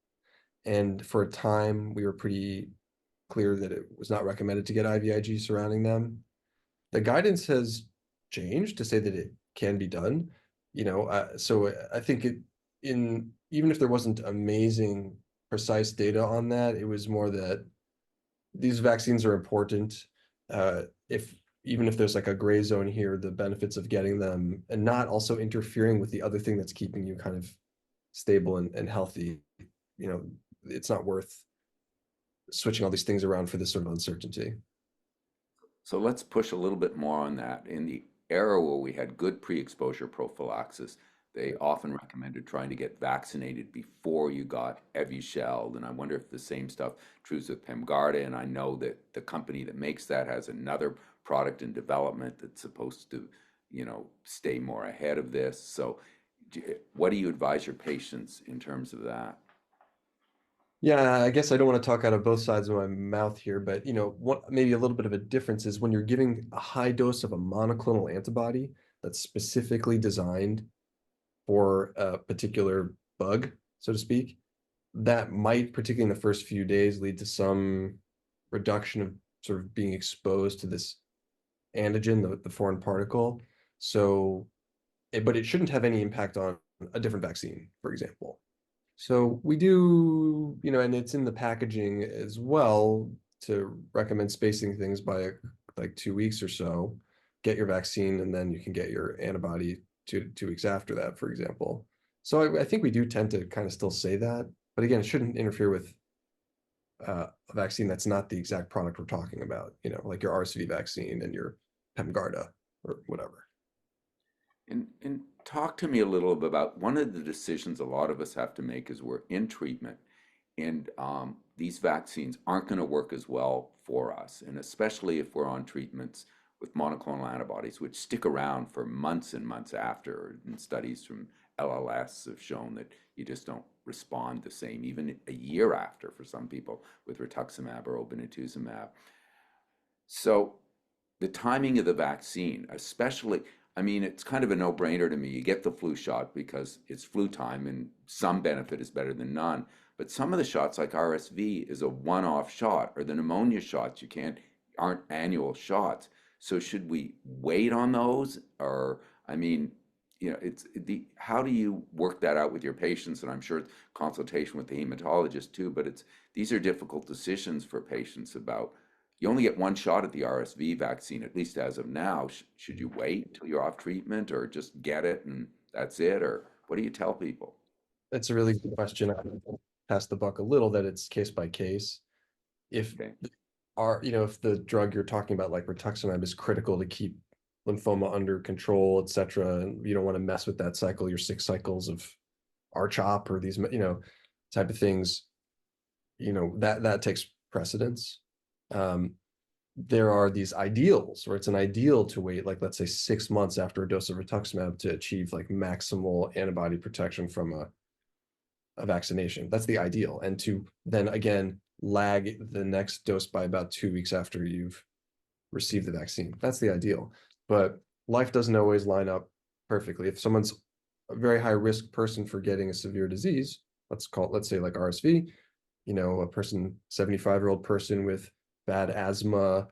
And for a time, we were pretty clear that it was not recommended to get IVIG surrounding them. The guidance has changed to say that it can be done. So I think even if there wasn't amazing precise data on that, it was more that these vaccines are important. Even if there's like a gray zone here, the benefits of getting them and not also interfering with the other thing that's keeping you kind of stable and healthy, it's not worth switching all these things around for this sort of uncertainty. So let's push a little bit more on that. In the era where we had good pre-exposure prophylaxis, they often recommended trying to get vaccinated before you got Evusheld. And I wonder if the same stuff true with Pemgarda. And I know that the company that makes that has another product in development that's supposed to, stay more ahead of this. So what do you advise your patients in terms of that? Yeah, I guess I don't want to talk out of both sides of my mouth here, but what maybe a little bit of a difference is when you're giving a high dose of a monoclonal antibody that's specifically designed for a particular bug, so to speak, that might, particularly in the first few days, lead to some reduction of sort of being exposed to this antigen, the foreign particle. So, but it shouldn't have any impact on a different vaccine, for example. So we do, and it's in the packaging as well to recommend spacing things by like 2 weeks or so. Get your vaccine, and then you can get your antibody 2 weeks after that, for example. So I think we do tend to kind of still say that, but again, it shouldn't interfere with a vaccine that's not the exact product we're talking about, like your RSV vaccine and your Pemgarda or whatever. And talk to me a little bit about one of the decisions a lot of us have to make is we're in treatment, and these vaccines aren't going to work as well for us, and especially if we're on treatments with monoclonal antibodies, which stick around for months and months after. And studies from LLS have shown that you just don't respond the same, even a year after for some people with rituximab or obinutuzumab. So the timing of the vaccine, especially, I mean, it's kind of a no-brainer to me. You get the flu shot because it's flu time and some benefit is better than none. But some of the shots, like RSV, is a one-off shot, or the pneumonia shots aren't annual shots. So should we wait on those? Or, I mean, how do you work that out with your patients? And I'm sure it's consultation with the hematologist too, but these are difficult decisions for patients about, you only get one shot at the RSV vaccine, at least as of now. Should you wait until you're off treatment, or just get it and that's it? Or what do you tell people? That's a really good question. I pass the buck a little that it's case by case. If Okay. if the drug you're talking about, like rituximab, is critical to keep lymphoma under control, et cetera, and you don't want to mess with that cycle, your 6 cycles of R-CHOP or these, type of things, that takes precedence. There are these ideals where it's an ideal to wait, like, let's say 6 months after a dose of rituximab to achieve like maximal antibody protection from a vaccination. That's the ideal. And to then again lag the next dose by about 2 weeks after you've received the vaccine. That's the ideal. But life doesn't always line up perfectly. If someone's a very high risk person for getting a severe disease, let's say like RSV, a person, 75-year-old person with bad asthma,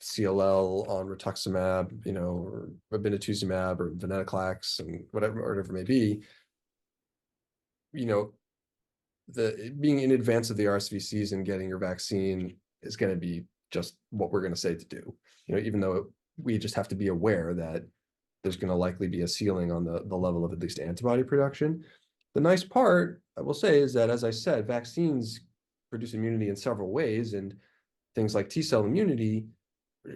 CLL on rituximab, or obinutuzumab or venetoclax and whatever it may be, being in advance of the RSV season, getting your vaccine is going to be just what we're going to say to do. Even though we just have to be aware that there's going to likely be a ceiling on the level of at least antibody production. The nice part, I will say, is that, as I said, vaccines produce immunity in several ways, and things like T-cell immunity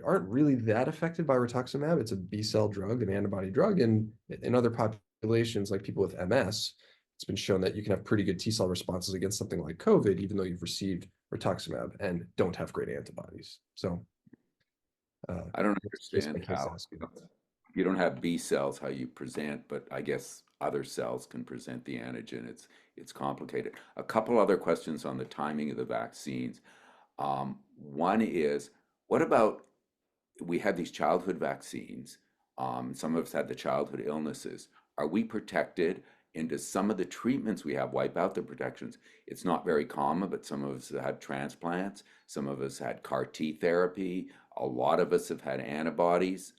aren't really that affected by rituximab. It's a B-cell drug, an antibody drug, and in other populations, like people with MS, it's been shown that you can have pretty good T-cell responses against something like COVID, even though you've received rituximab and don't have great antibodies. So I don't case by understand case how asking. you don't have B cells, how you present, but I guess other cells can present the antigen. It's complicated. A couple other questions on the timing of the vaccines. One is, what about, we had these childhood vaccines. Some of us had the childhood illnesses. Are we protected? And does some of the treatments we have wipe out the protections? It's not very common, but some of us had transplants. Some of us had CAR T therapy. A lot of us have had antibodies.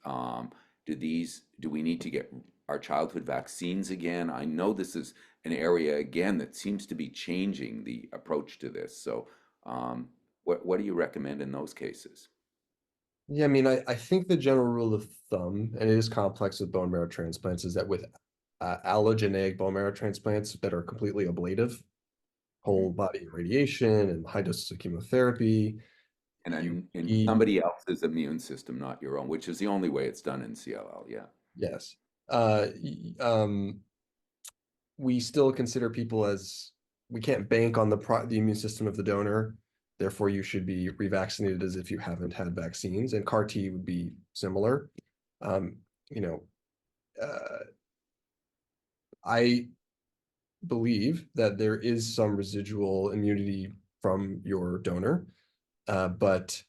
Do we need to get our childhood vaccines again? I know this is an area, again, that seems to be changing the approach to this. So what do you recommend in those cases? Yeah, I mean, I think the general rule of thumb, and it is complex with bone marrow transplants, is that with allogeneic bone marrow transplants that are completely ablative, whole body radiation and high doses of chemotherapy. And You in need, somebody else's immune system, not your own, which is the only way it's done in CLL. Yeah. yes. We still consider people as, we can't bank on the immune system of the donor. Therefore, you should be revaccinated as if you haven't had vaccines, and CAR T would be similar. Um, you know, I believe that there is some residual immunity from your donor, but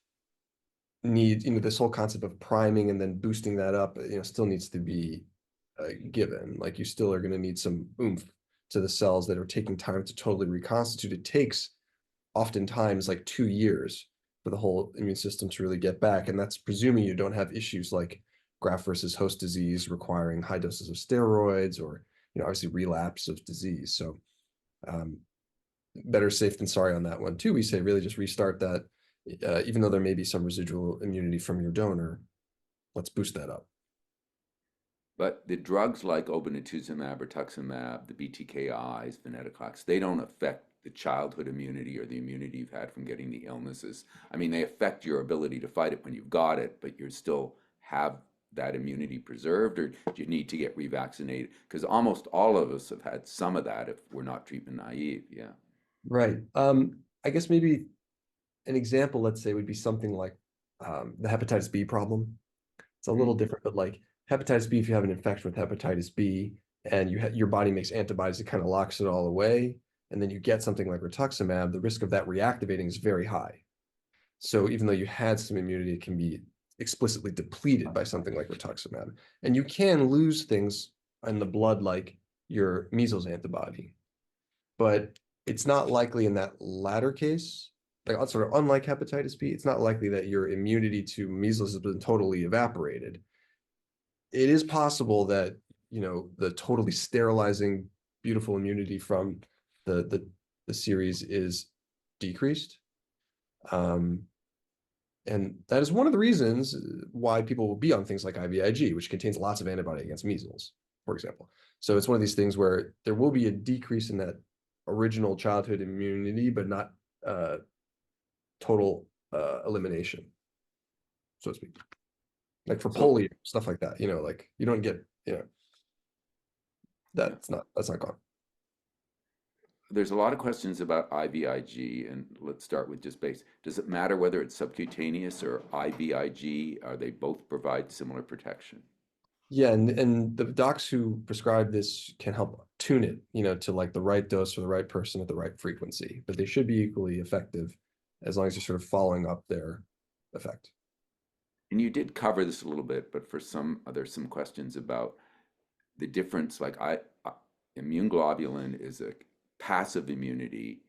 this whole concept of priming and then boosting that up, still needs to be given. Like, you still are going to need some oomph to the cells that are taking time to totally reconstitute. It takes oftentimes like 2 years for the whole immune system to really get back. And that's presuming you don't have issues like graft versus host disease requiring high doses of steroids, or, obviously relapse of disease. So better safe than sorry on that one too. We say really just restart that, even though there may be some residual immunity from your donor, let's boost that up. But the drugs like obinutuzumab, rituximab, the BTKIs, venetoclax, they don't affect the childhood immunity or the immunity you've had from getting the illnesses. I mean, they affect your ability to fight it when you've got it, but you still have that immunity preserved, or do you need to get revaccinated? Because almost all of us have had some of that if we're not treatment naive. Yeah. Right. I guess maybe an example, let's say, would be something like the hepatitis B problem. It's a little different, but like hepatitis B, if you have an infection with hepatitis B and your body makes antibodies, it kind of locks it all away, and then you get something like rituximab, the risk of that reactivating is very high. So even though you had some immunity, it can be explicitly depleted by something like rituximab. And you can lose things in the blood like your measles antibody, but it's not likely in that latter case. Like, sort of unlike hepatitis B, it's not likely that your immunity to measles has been totally evaporated. It is possible that, the totally sterilizing, beautiful immunity from the series is decreased. And that is one of the reasons why people will be on things like IVIG, which contains lots of antibody against measles, for example. So it's one of these things where there will be a decrease in that original childhood immunity, but not total elimination, so to speak. Like for polio, stuff like that, like you don't get, that's not gone. There's a lot of questions about IVIG, and let's start with just base. Does it matter whether it's subcutaneous or IVIG? Are they both provide similar protection? Yeah, and the docs who prescribe this can help tune it, to like the right dose for the right person at the right frequency, but they should be equally effective as long as you're sort of following up their effect. And you did cover this a little bit, but there's some questions about the difference. Like immune globulin is a passive immunity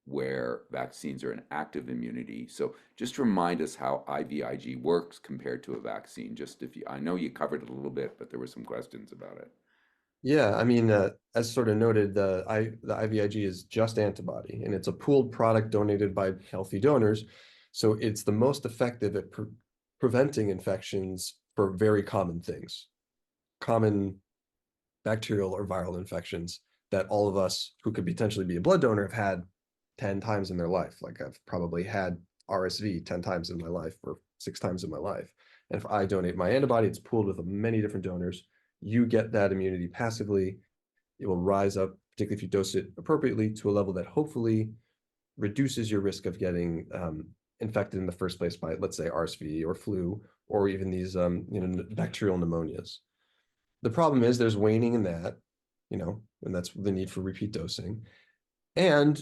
where vaccines are an active immunity. So just remind us how IVIG works compared to a vaccine. Just I know you covered it a little bit, but there were some questions about it. Yeah, I mean, as sort of noted, the IVIG is just antibody, and it's a pooled product donated by healthy donors. So it's the most effective at preventing infections for very common things, common bacterial or viral infections that all of us who could potentially be a blood donor have had 10 times in their life. Like, I've probably had RSV 10 times in my life, or 6 times in my life. And if I donate my antibody, it's pooled with many different donors. You get that immunity passively. It will rise up, particularly if you dose it appropriately, to a level that hopefully reduces your risk of getting infected in the first place by, let's say, RSV or flu, or even these bacterial pneumonias. The problem is there's waning in that, and that's the need for repeat dosing. And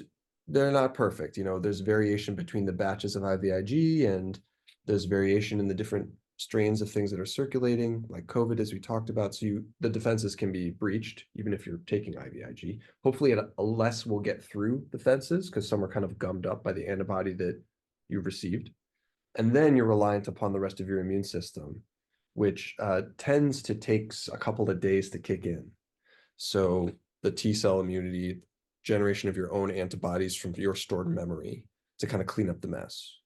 they're not perfect. There's variation between the batches of IVIG, and there's variation in the different strains of things that are circulating, like COVID, as we talked about. So the defenses can be breached even if you're taking IVIG. Hopefully a less will get through defenses because some are kind of gummed up by the antibody that you've received. And then you're reliant upon the rest of your immune system, which tends to take a couple of days to kick in. So the T cell immunity, generation of your own antibodies from your stored memory to kind of clean up the mess,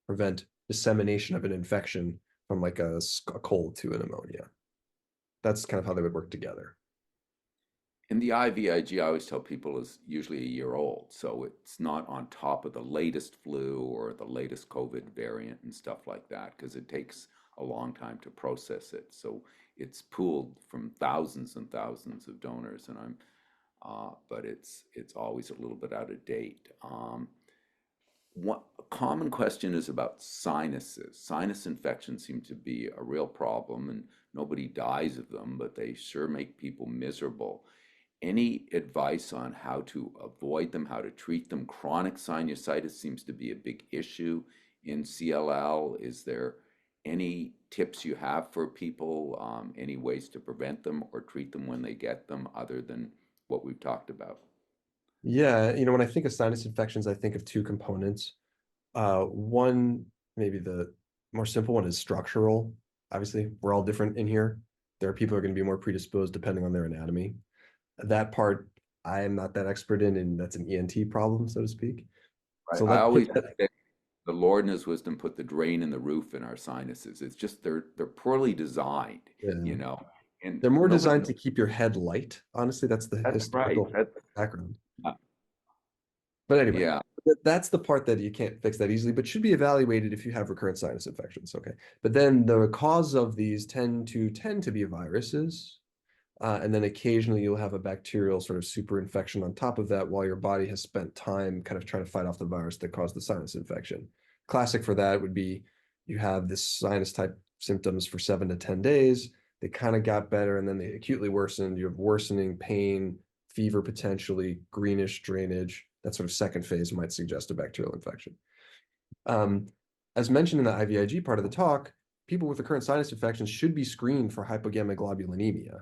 prevent dissemination of an infection from like a cold to a pneumonia. That's kind of how they would work together. And the IVIG, I always tell people, is usually a year old. So it's not on top of the latest flu or the latest COVID variant and stuff like that, because it takes a long time to process it. So it's pooled from thousands and thousands of donors, and but it's always a little bit out of date. One a common question is about sinuses. Sinus infections seem to be a real problem, and nobody dies of them, but they sure make people miserable. Any advice on how to avoid them, how to treat them? Chronic sinusitis seems to be a big issue in CLL. Is there any tips you have for people, any ways to prevent them or treat them when they get them, other than what we've talked about? Yeah, when I think of sinus infections, I think of two components. One, maybe the more simple one, is structural. Obviously, we're all different in here. There are people who are going to be more predisposed depending on their anatomy. That part I am not that expert in, and that's an ENT problem, so to speak. Right. So I let's always pick that. say the Lord in His wisdom put the drain in the roof in our sinuses. It's just they're poorly designed, Yeah. you know, and They're more nobody. designed to keep your head light. Honestly, that's the That's right. historical background. Uh, But anyway, yeah. that's the part that you can't fix that easily, but should be evaluated if you have recurrent sinus infections. Okay. But then the cause of these tend to be viruses. And then occasionally you'll have a bacterial sort of super infection on top of that while your body has spent time kind of trying to fight off the virus that caused the sinus infection. Classic for that would be you have this sinus type symptoms for 7 to 10 days. They kind of got better and then they acutely worsened. You have worsening pain, fever potentially, greenish drainage. That sort of second phase might suggest a bacterial infection. Um, as mentioned in the IVIG part of the talk, people with recurrent sinus infections should be screened for hypogammaglobulinemia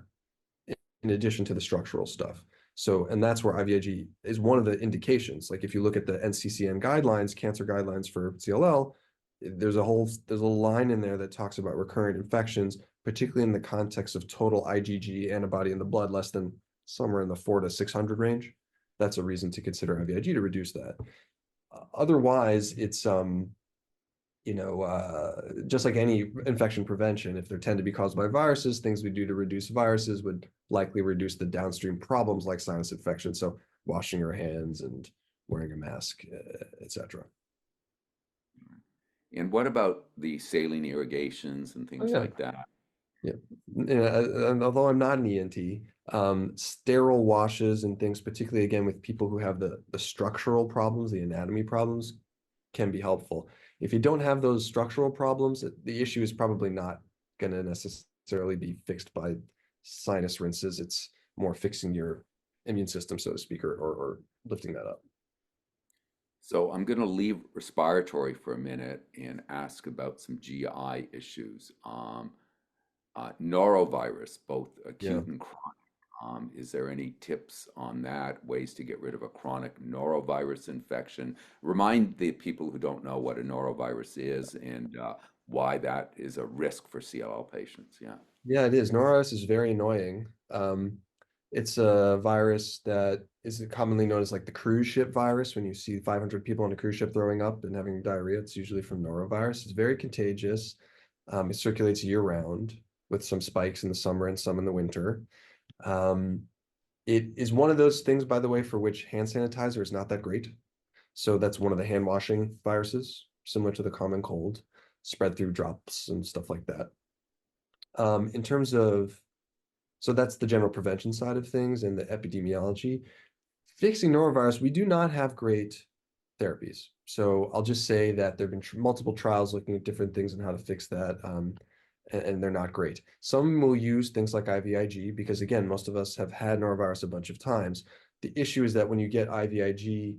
in addition to the structural stuff. So, and that's where IVIG is one of the indications. Like if you look at the NCCN guidelines, cancer guidelines for CLL, there's a line in there that talks about recurrent infections, particularly in the context of total IgG antibody in the blood less than somewhere in the 400 to 600 range. That's a reason to consider IVIG to reduce that. Otherwise, it's just like any infection prevention, if they tend to be caused by viruses, things we do to reduce viruses would likely reduce the downstream problems like sinus infection. So washing your hands and wearing a mask, etc. And what about the saline irrigations and Oh things yeah, like that? yeah. And although I'm not an ENT, sterile washes and things, particularly again with people who have the structural problems, the anatomy problems, can be helpful. If you don't have those structural problems, the issue is probably not going to necessarily be fixed by sinus rinses. It's more fixing your immune system, so to speak, or lifting that up. So I'm going to leave respiratory for a minute and ask about some GI issues. Norovirus, both Yeah. acute and chronic. Is there any tips on that, ways to get rid of a chronic norovirus infection? Remind the people who don't know what a norovirus is and why that is a risk for CLL patients. Yeah. Yeah, it is. Norovirus is very annoying. It's a virus that is commonly known as like the cruise ship virus. When you see 500 people on a cruise ship throwing up and having diarrhea, it's usually from norovirus. It's very contagious. It circulates year round with some spikes in the summer and some in the winter. Um, it is one of those things, by the way, for which hand sanitizer is not that great. So that's one of the hand washing viruses, similar to the common cold, spread through drops and stuff like that. In terms of, so that's the general prevention side of things and the epidemiology. Fixing norovirus, we do not have great therapies. So I'll just say that there have been multiple trials looking at different things and how to fix that, and they're not great. Some will use things like IVIG because, again, most of us have had norovirus a bunch of times. The issue is that when you get IVIG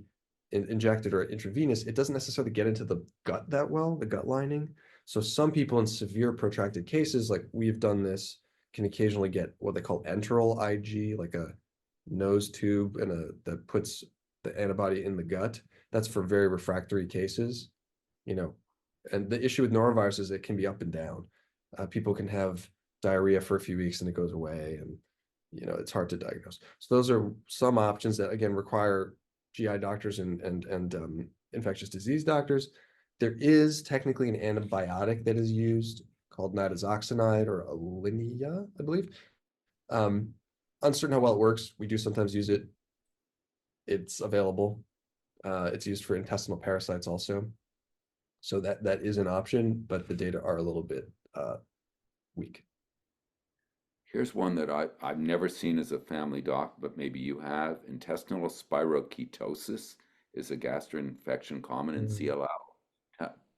injected or intravenous, it doesn't necessarily get into the gut that well, the gut lining. So some people in severe protracted cases, like we've done this, can occasionally get what they call enteral IG, like a nose tube that puts the antibody in the gut. That's for very refractory cases, you know. And the issue with norovirus is it can be up and down. People can have diarrhea for a few weeks and it goes away, and it's hard to diagnose. So those are some options that again require GI doctors and infectious disease doctors. There is technically an antibiotic that is used called nitazoxanide or Alinea, I believe. uncertain how well it works. We do sometimes use it. It's available. It's used for intestinal parasites also. So that is an option, but the data are a little bit weak. Here's one that I've never seen as a family doc, but maybe you have. Intestinal spiroketosis is a gastroinfection common in CLL.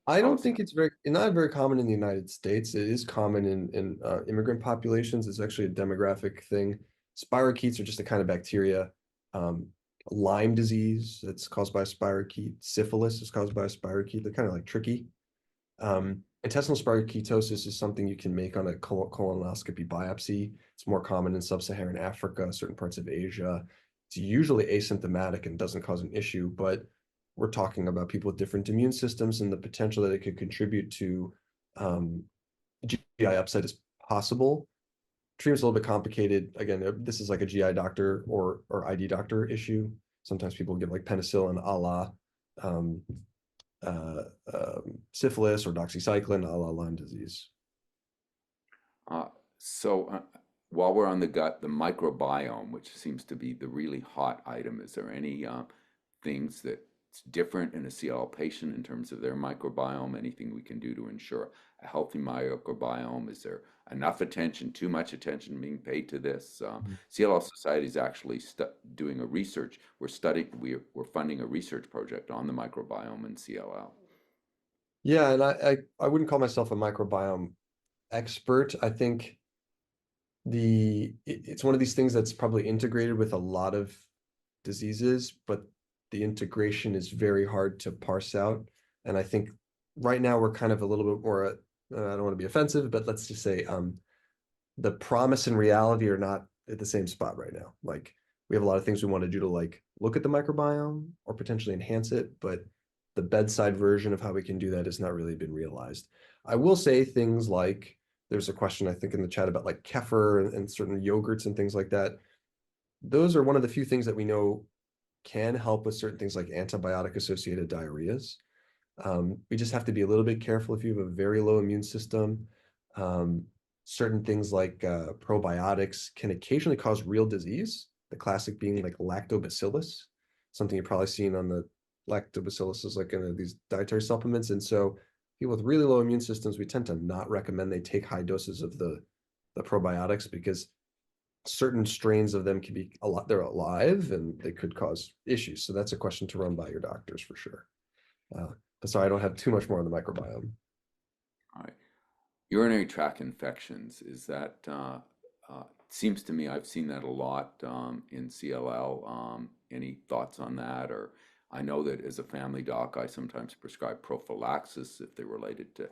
I Tell don't us. think it's not very common in the United States. It is common in immigrant populations. It's actually a demographic thing. Spirochetes are just a kind of bacteria. Um, Lyme disease that's caused by a spirochete. Syphilis is caused by a spirochete. They're kind of like tricky. Intestinal spiroketosis is something you can make on a colonoscopy biopsy. It's more common in sub-Saharan Africa, certain parts of Asia. It's usually asymptomatic and doesn't cause an issue, but we're talking about people with different immune systems, and the potential that it could contribute to GI upset is possible. Treatment's a little bit complicated. Again, this is like a GI doctor or ID doctor issue. Sometimes people give like penicillin a la um, syphilis, or doxycycline a la Lyme disease. Uh, so while we're on the gut, the microbiome, which seems to be the really hot item, is there any things that's different in a CLL patient in terms of their microbiome? Anything we can do to ensure a healthy microbiome? Is there enough attention, too much attention being paid to this? CLL Society is actually doing a research. We're funding a research project on the microbiome in CLL. Yeah, and I wouldn't call myself a microbiome expert. I think it's one of these things that's probably integrated with a lot of diseases, but the integration is very hard to parse out. And I think right now we're kind of a little bit more, I don't want to be offensive, but let's just say the promise and reality are not at the same spot right now. Like we have a lot of things we want to do to like look at the microbiome or potentially enhance it, but the bedside version of how we can do that has not really been realized. I will say things like there's a question I think in the chat about like kefir and certain yogurts and things like that. Those are one of the few things that we know can help with certain things like antibiotic associated diarrheas. We just have to be a little bit careful if you have a very low immune system. Certain things like probiotics can occasionally cause real disease, the classic being like lactobacillus, something you've probably seen on the lactobacillus is like in these dietary supplements. And so people with really low immune systems, we tend to not recommend they take high doses of the probiotics because certain strains of them can be a lot, they're alive and they could cause issues. So that's a question to run by your doctors for sure. But sorry, I don't have too much more on the microbiome. All right. Urinary tract infections, is that, seems to me I've seen that a lot in CLL. Any thoughts on that? Or I know that as a family doc, I sometimes prescribe prophylaxis if they're related to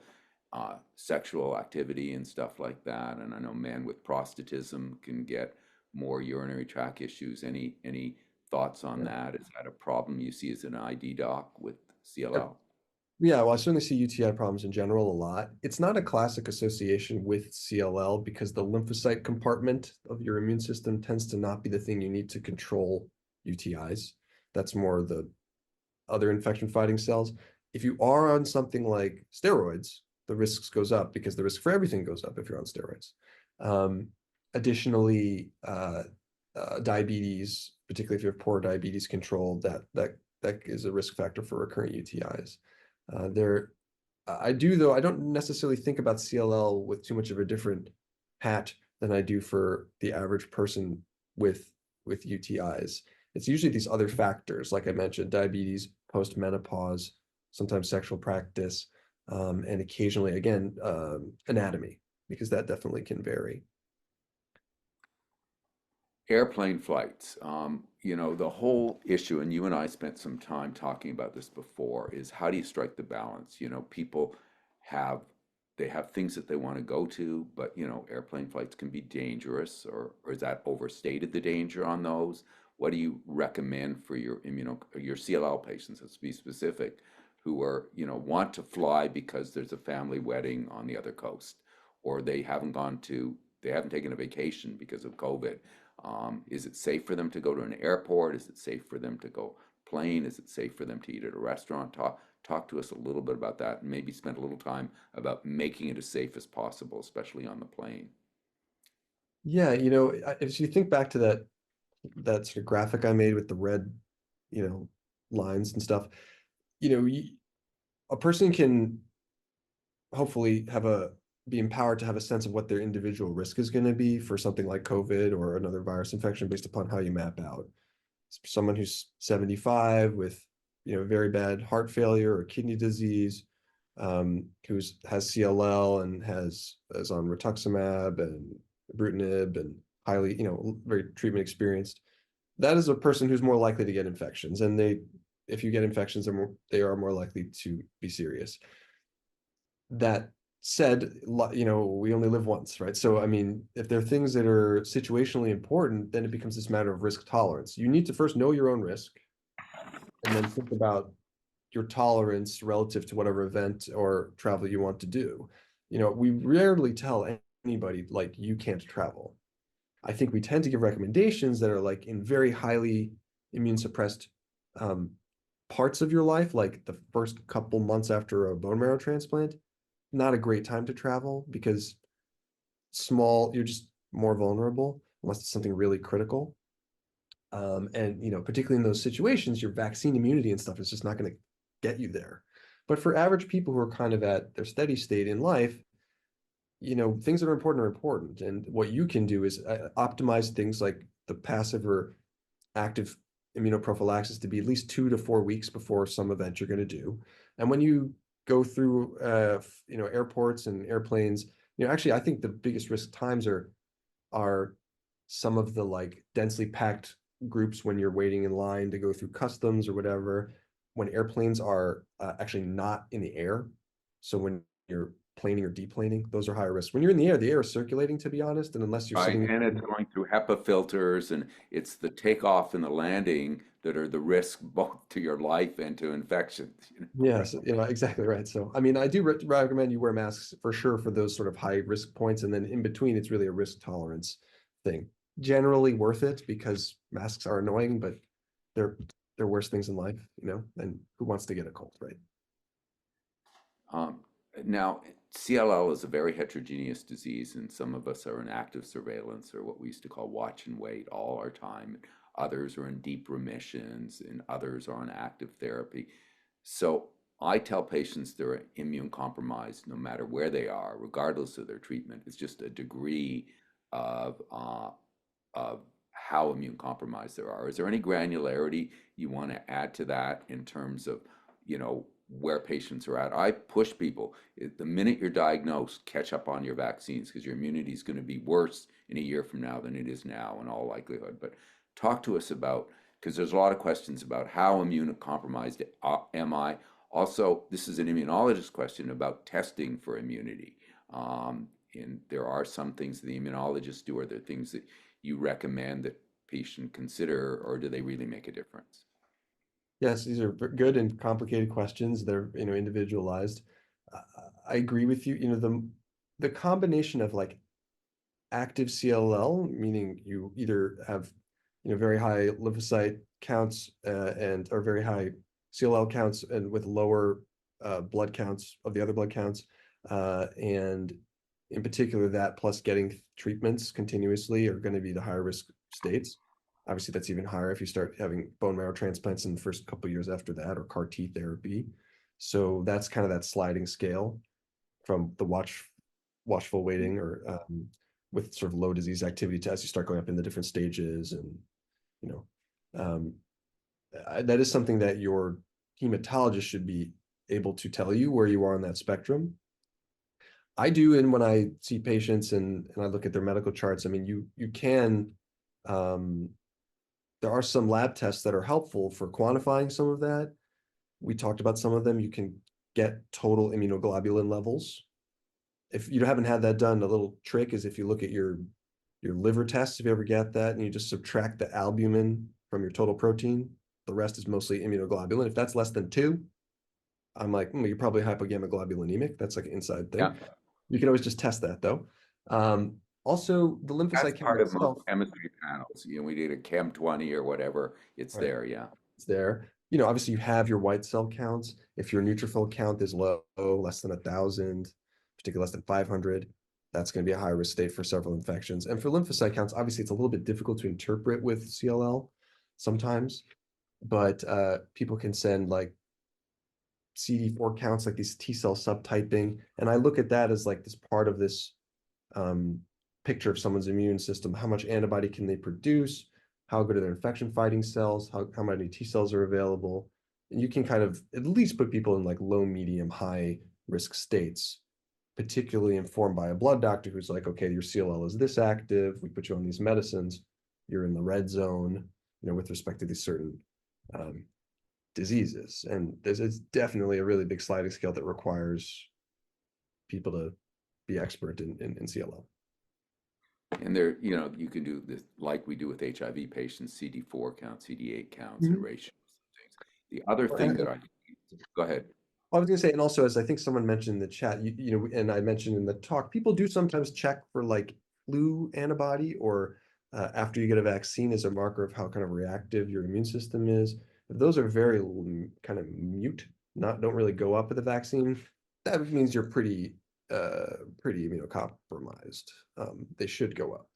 sexual activity and stuff like that. And I know men with prostatism can get more urinary tract issues. Any thoughts on that? Is that a problem you see as an ID doc with CLL? Yeah, well, I certainly see UTI problems in general a lot. It's not a classic association with CLL because the lymphocyte compartment of your immune system tends to not be the thing you need to control UTIs. That's more the other infection fighting cells. If you are on something like steroids, the risks goes up because the risk for everything goes up if you're on steroids. Additionally, diabetes, particularly if you have poor diabetes control, that is a risk factor for recurrent UTIs. I do though, I don't necessarily think about CLL with too much of a different hat than I do for the average person with UTIs. It's usually these other factors, like I mentioned, diabetes, post-menopause, sometimes sexual practice, and occasionally, again, anatomy, because that definitely can vary. Airplane flights, the whole issue, and you and I spent some time talking about this before, is how do you strike the balance? People have, they have things that they want to go to, but, airplane flights can be dangerous, or is that overstated the danger on those? What do you recommend for your your CLL patients, let's be specific, who are, want to fly because there's a family wedding on the other coast, or they haven't taken a vacation because of COVID? Is it safe for them to go to an airport? Is it safe for them to go plane? Is it safe for them to eat at a restaurant? Talk to us a little bit about that, and maybe spend a little time about making it as safe as possible, especially on the plane. Yeah, if you think back to that sort of graphic I made with the red, you know, lines and stuff, a person can hopefully be empowered to have a sense of what their individual risk is going to be for something like COVID or another virus infection based upon how you map out. Someone who's 75 with, very bad heart failure or kidney disease, has CLL and is on rituximab and ibrutinib and highly, very treatment experienced. That is a person who's more likely to get infections, and if you get infections, they are more likely to be serious. That said, we only live once, right? So, I mean, if there are things that are situationally important, then it becomes this matter of risk tolerance. You need to first know your own risk and then think about your tolerance relative to whatever event or travel you want to do. We rarely tell anybody like you can't travel. I think we tend to give recommendations that are like in very highly immune suppressed parts of your life, like the first couple months after a bone marrow transplant. Not a great time to travel because you're just more vulnerable unless it's something really critical. And particularly in those situations, your vaccine immunity and stuff is just not going to get you there. But for average people who are kind of at their steady state in life, things that are important are important. And what you can do is optimize things like the passive or active immunoprophylaxis to be at least 2 to 4 weeks before some event you're going to do. And when you go through, airports and airplanes, actually, I think the biggest risk times are some of the like densely packed groups when you're waiting in line to go through customs or whatever, when airplanes are actually not in the air. So when you're planing or deplaning, those are higher risk. When you're in the air is circulating, to be honest, and unless you're Right, sitting. and it's going through HEPA filters, and it's the takeoff and the landing that are the risk both to your life and to infections. Yes, exactly right. So, I mean, I do recommend you wear masks for sure for those sort of high risk points. And then in between, it's really a risk tolerance thing. Generally worth it because masks are annoying, but they're they're worse things in life, and who wants to get a cold, right? Um, Now, CLL is a very heterogeneous disease, and some of us are in active surveillance or what we used to call watch and wait all our time. Others are in deep remissions, and others are on active therapy. So I tell patients they're immune compromised no matter where they are, regardless of their treatment. It's just a degree of how immune compromised they are. Is there any granularity you want to add to that in terms of, where patients are at? I push people, the minute you're diagnosed, catch up on your vaccines because your immunity is going to be worse in a year from now than it is now in all likelihood. But talk to us about, because there's a lot of questions about how immunocompromised am I. Also, this is an immunologist question about testing for immunity. And there are some things the immunologists do. Are there things that you recommend that patient consider, or do they really make a difference? Yes, these are good and complicated questions. They're, individualized. I agree with you. The combination of like active CLL, meaning you either have, very high lymphocyte counts and or very high CLL counts and with lower blood counts of the other blood counts, and in particular that plus getting treatments continuously are going to be the higher risk states. Obviously, that's even higher if you start having bone marrow transplants in the first couple of years after that, or CAR T therapy. So that's kind of that sliding scale from the watchful waiting or with sort of low disease activity to as you start going up in the different stages. And you know um, that is something that your hematologist should be able to tell you where you are on that spectrum. I do, and when I see patients and I look at their medical charts, I mean, you can um, there are some lab tests that are helpful for quantifying some of that. We talked about some of them. You can get total immunoglobulin levels. If you haven't had that done, a little trick is if you look at your liver tests, if you ever get that, and you just subtract the albumin from your total protein, the rest is mostly immunoglobulin. If that's less than 2, I'm like, you're probably hypogammaglobulinemic. That's like an inside thing. Yeah, You can always just test that though. Also, the that's lymphocyte count part of most itself, chemistry panels. We did a Chem 20 or whatever. It's right, there, yeah. it's there. Obviously you have your white cell counts. If your neutrophil count is low, less than 1,000, particularly less than 500, that's going to be a high risk state for several infections. And for lymphocyte counts, obviously it's a little bit difficult to interpret with CLL sometimes, but people can send like CD4 counts, like these T cell subtyping. And I look at that as like this part of this picture of someone's immune system. How much antibody can they produce? How good are their infection fighting cells? How many T cells are available? And you can kind of at least put people in like low, medium, high risk states, particularly informed by a blood doctor who's like, okay, your CLL is this active. We put you on these medicines. You're in the red zone, with respect to these certain diseases. And it's definitely a really big sliding scale that requires people to be expert in CLL. And there, you can do this like we do with HIV patients, CD4 counts, CD8 counts, and ratios and things. The other thing that go ahead. I was going to say, and also, as I think someone mentioned in the chat, and I mentioned in the talk, people do sometimes check for like flu antibody or after you get a vaccine as a marker of how kind of reactive your immune system is. If those are very kind of mute, don't really go up with the vaccine, that means you're pretty immunocompromised. They should go up.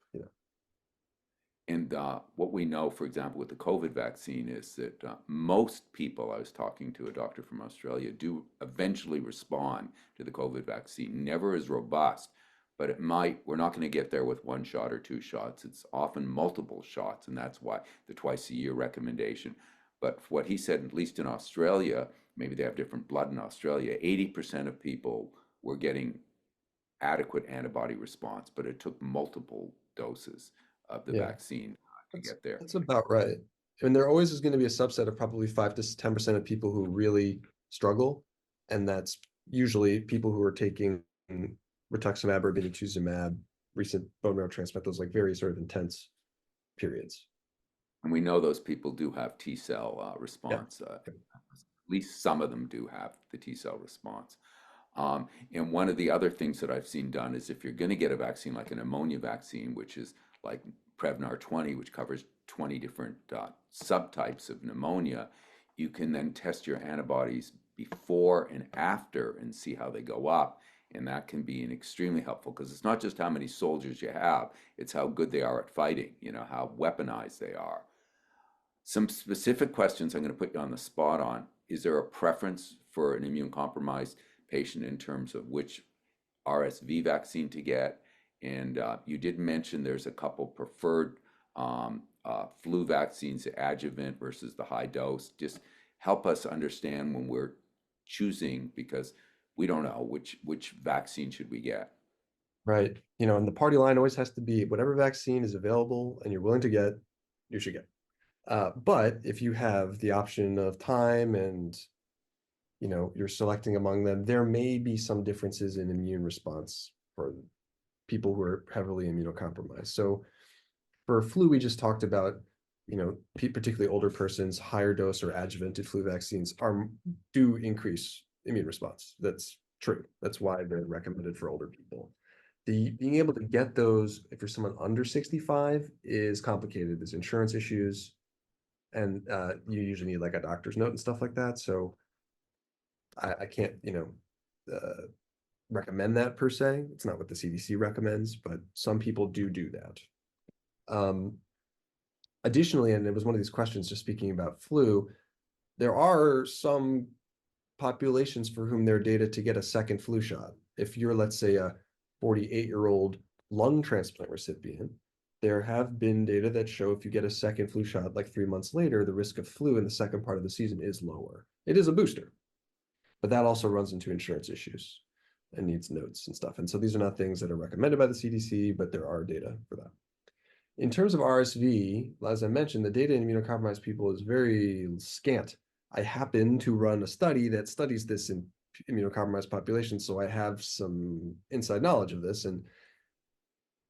And what we know, for example, with the COVID vaccine is that most people, I was talking to a doctor from Australia, do eventually respond to the COVID vaccine. Never as robust, but we're not going to get there with one shot or two shots. It's often multiple shots, and that's why the twice a year recommendation. But what he said, at least in Australia, maybe they have different blood in Australia, 80% of people were getting adequate antibody response, but it took multiple doses of the vaccine to get there. That's about right. And there always is going to be a subset of probably 5 to 10% of people who really struggle. And that's usually people who are taking rituximab or obinutuzumab, recent bone marrow transplant, those like very sort of intense periods. And we know those people do have T cell response. At least some of them do have the T cell response. And one of the other things that I've seen done is if you're going to get a vaccine like a pneumonia vaccine, which is like Prevnar 20, which covers 20 different subtypes of pneumonia, you can then test your antibodies before and after and see how they go up. And that can be extremely helpful because it's not just how many soldiers you have, it's how good they are at fighting, how weaponized they are. Some specific questions I'm going to put you on the spot on. Is there a preference for an immune-compromised patient in terms of which RSV vaccine to get? And you did mention there's a couple preferred flu vaccines, adjuvant versus the high dose. Just help us understand when we're choosing, because we don't know which vaccine should we get. Right. And the party line always has to be whatever vaccine is available and you're willing to get, you should get. But if you have the option of time and you're selecting among them, there may be some differences in immune response for people who are heavily immunocompromised. So for flu, we just talked about, particularly older persons, higher dose or adjuvanted flu vaccines do increase immune response. That's true. That's why they're recommended for older people. Being able to get those if you're someone under 65 is complicated. There's insurance issues, and you usually need like a doctor's note and stuff like that. So I can't, recommend that per se. It's not what the CDC recommends, but some people do that. Additionally, and it was one of these questions just speaking about flu, there are some populations for whom there are data to get a second flu shot. If you're, let's say, a 48-year-old lung transplant recipient, there have been data that show if you get a second flu shot like 3 months later, the risk of flu in the second part of the season is lower. It is a booster, but that also runs into insurance issues and needs notes and stuff. And so these are not things that are recommended by the CDC, but there are data for that. In terms of RSV, as I mentioned, the data in immunocompromised people is very scant. I happen to run a study that studies this in immunocompromised populations, so I have some inside knowledge of this. And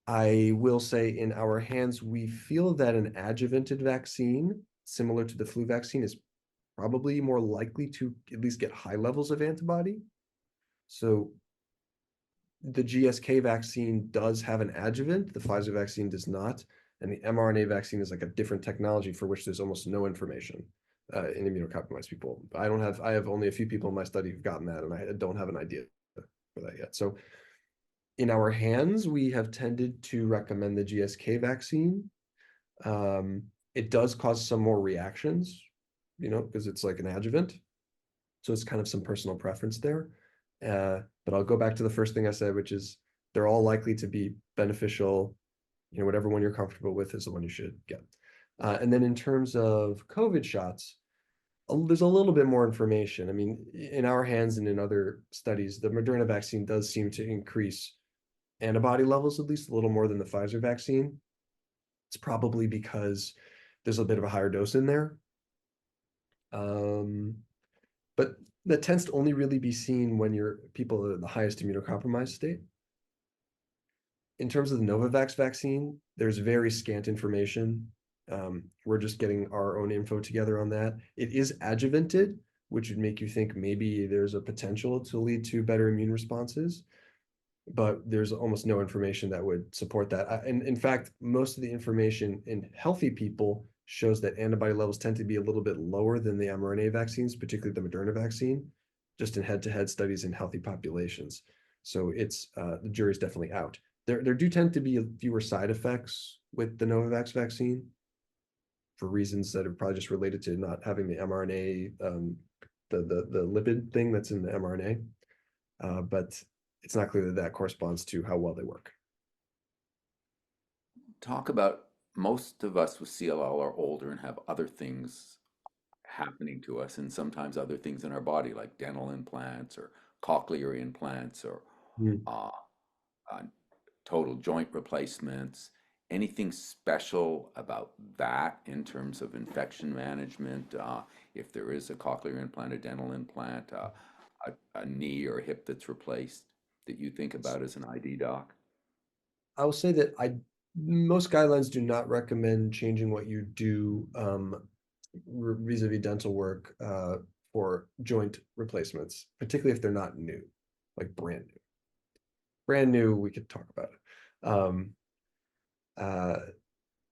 I will say in our hands, we feel that an adjuvanted vaccine, similar to the flu vaccine, is probably more likely to at least get high levels of antibody. So the GSK vaccine does have an adjuvant, the Pfizer vaccine does not, and the mRNA vaccine is like a different technology for which there's almost no information in immunocompromised people. I have only a few people in my study who've gotten that, and I don't have an idea for that yet. So In our hands, we have tended to recommend the GSK vaccine. It does cause some more reactions, because it's like an adjuvant. So it's kind of some personal preference there. But I'll go back to the first thing I said, which is they're all likely to be beneficial. Whatever one you're comfortable with is the one you should get. And then in terms of COVID shots, there's a little bit more information. I mean, in our hands and in other studies, the Moderna vaccine does seem to increase antibody levels at least a little more than the Pfizer vaccine. It's probably because there's a bit of a higher dose in there. But that tends to only really be seen when people are in the highest immunocompromised state. In terms of the Novavax vaccine, there's very scant information. We're just getting our own info together on that. It is adjuvanted, which would make you think maybe there's a potential to lead to better immune responses, but there's almost no information that would support that. And in fact, most of the information in healthy people shows that antibody levels tend to be a little bit lower than the mRNA vaccines, particularly the Moderna vaccine, just in head-to-head studies in healthy populations. So the jury's definitely out. There do tend to be fewer side effects with the Novavax vaccine for reasons that are probably just related to not having the mRNA, the lipid thing that's in the mRNA. But it's not clear that corresponds to how well they work. Talk about, most of us with CLL are older and have other things happening to us, and sometimes other things in our body, like dental implants or cochlear implants or uh, uh, total joint replacements. Anything special about that in terms of infection management? If there is a cochlear implant, a dental implant, a knee or a hip that's replaced, that you think about as an ID doc? I will say that most guidelines do not recommend changing what you do vis-a-vis dental work for joint replacements, particularly if they're not new, like brand new. Brand new, we could talk about it.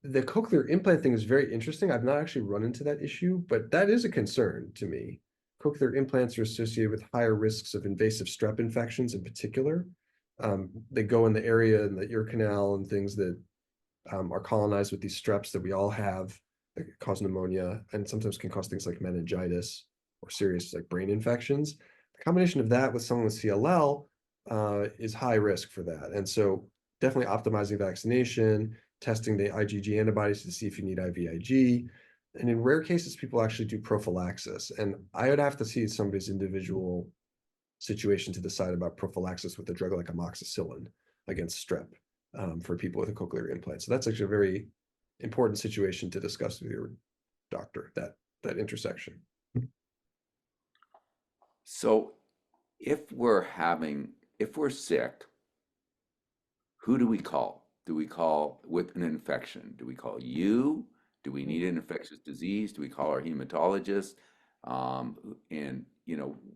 The cochlear implant thing is very interesting. I've not actually run into that issue, but that is a concern to me. Cochlear implants are associated with higher risks of invasive strep infections in particular. They go in the area in the ear canal and things that are colonized with these streps that we all have that cause pneumonia and sometimes can cause things like meningitis or serious like brain infections. The combination of that with someone with CLL is high risk for that. And so definitely optimizing vaccination, testing the IgG antibodies to see if you need IVIG. And in rare cases, people actually do prophylaxis. And I would have to see somebody's individual situation to decide about prophylaxis with a drug like amoxicillin against strep for people with a cochlear implant. So that's actually a very important situation to discuss with your doctor, that intersection. So if we're sick, who do we call? Do we call with an infection? Do we call you? Do we need an infectious disease? Do we call our hematologist? And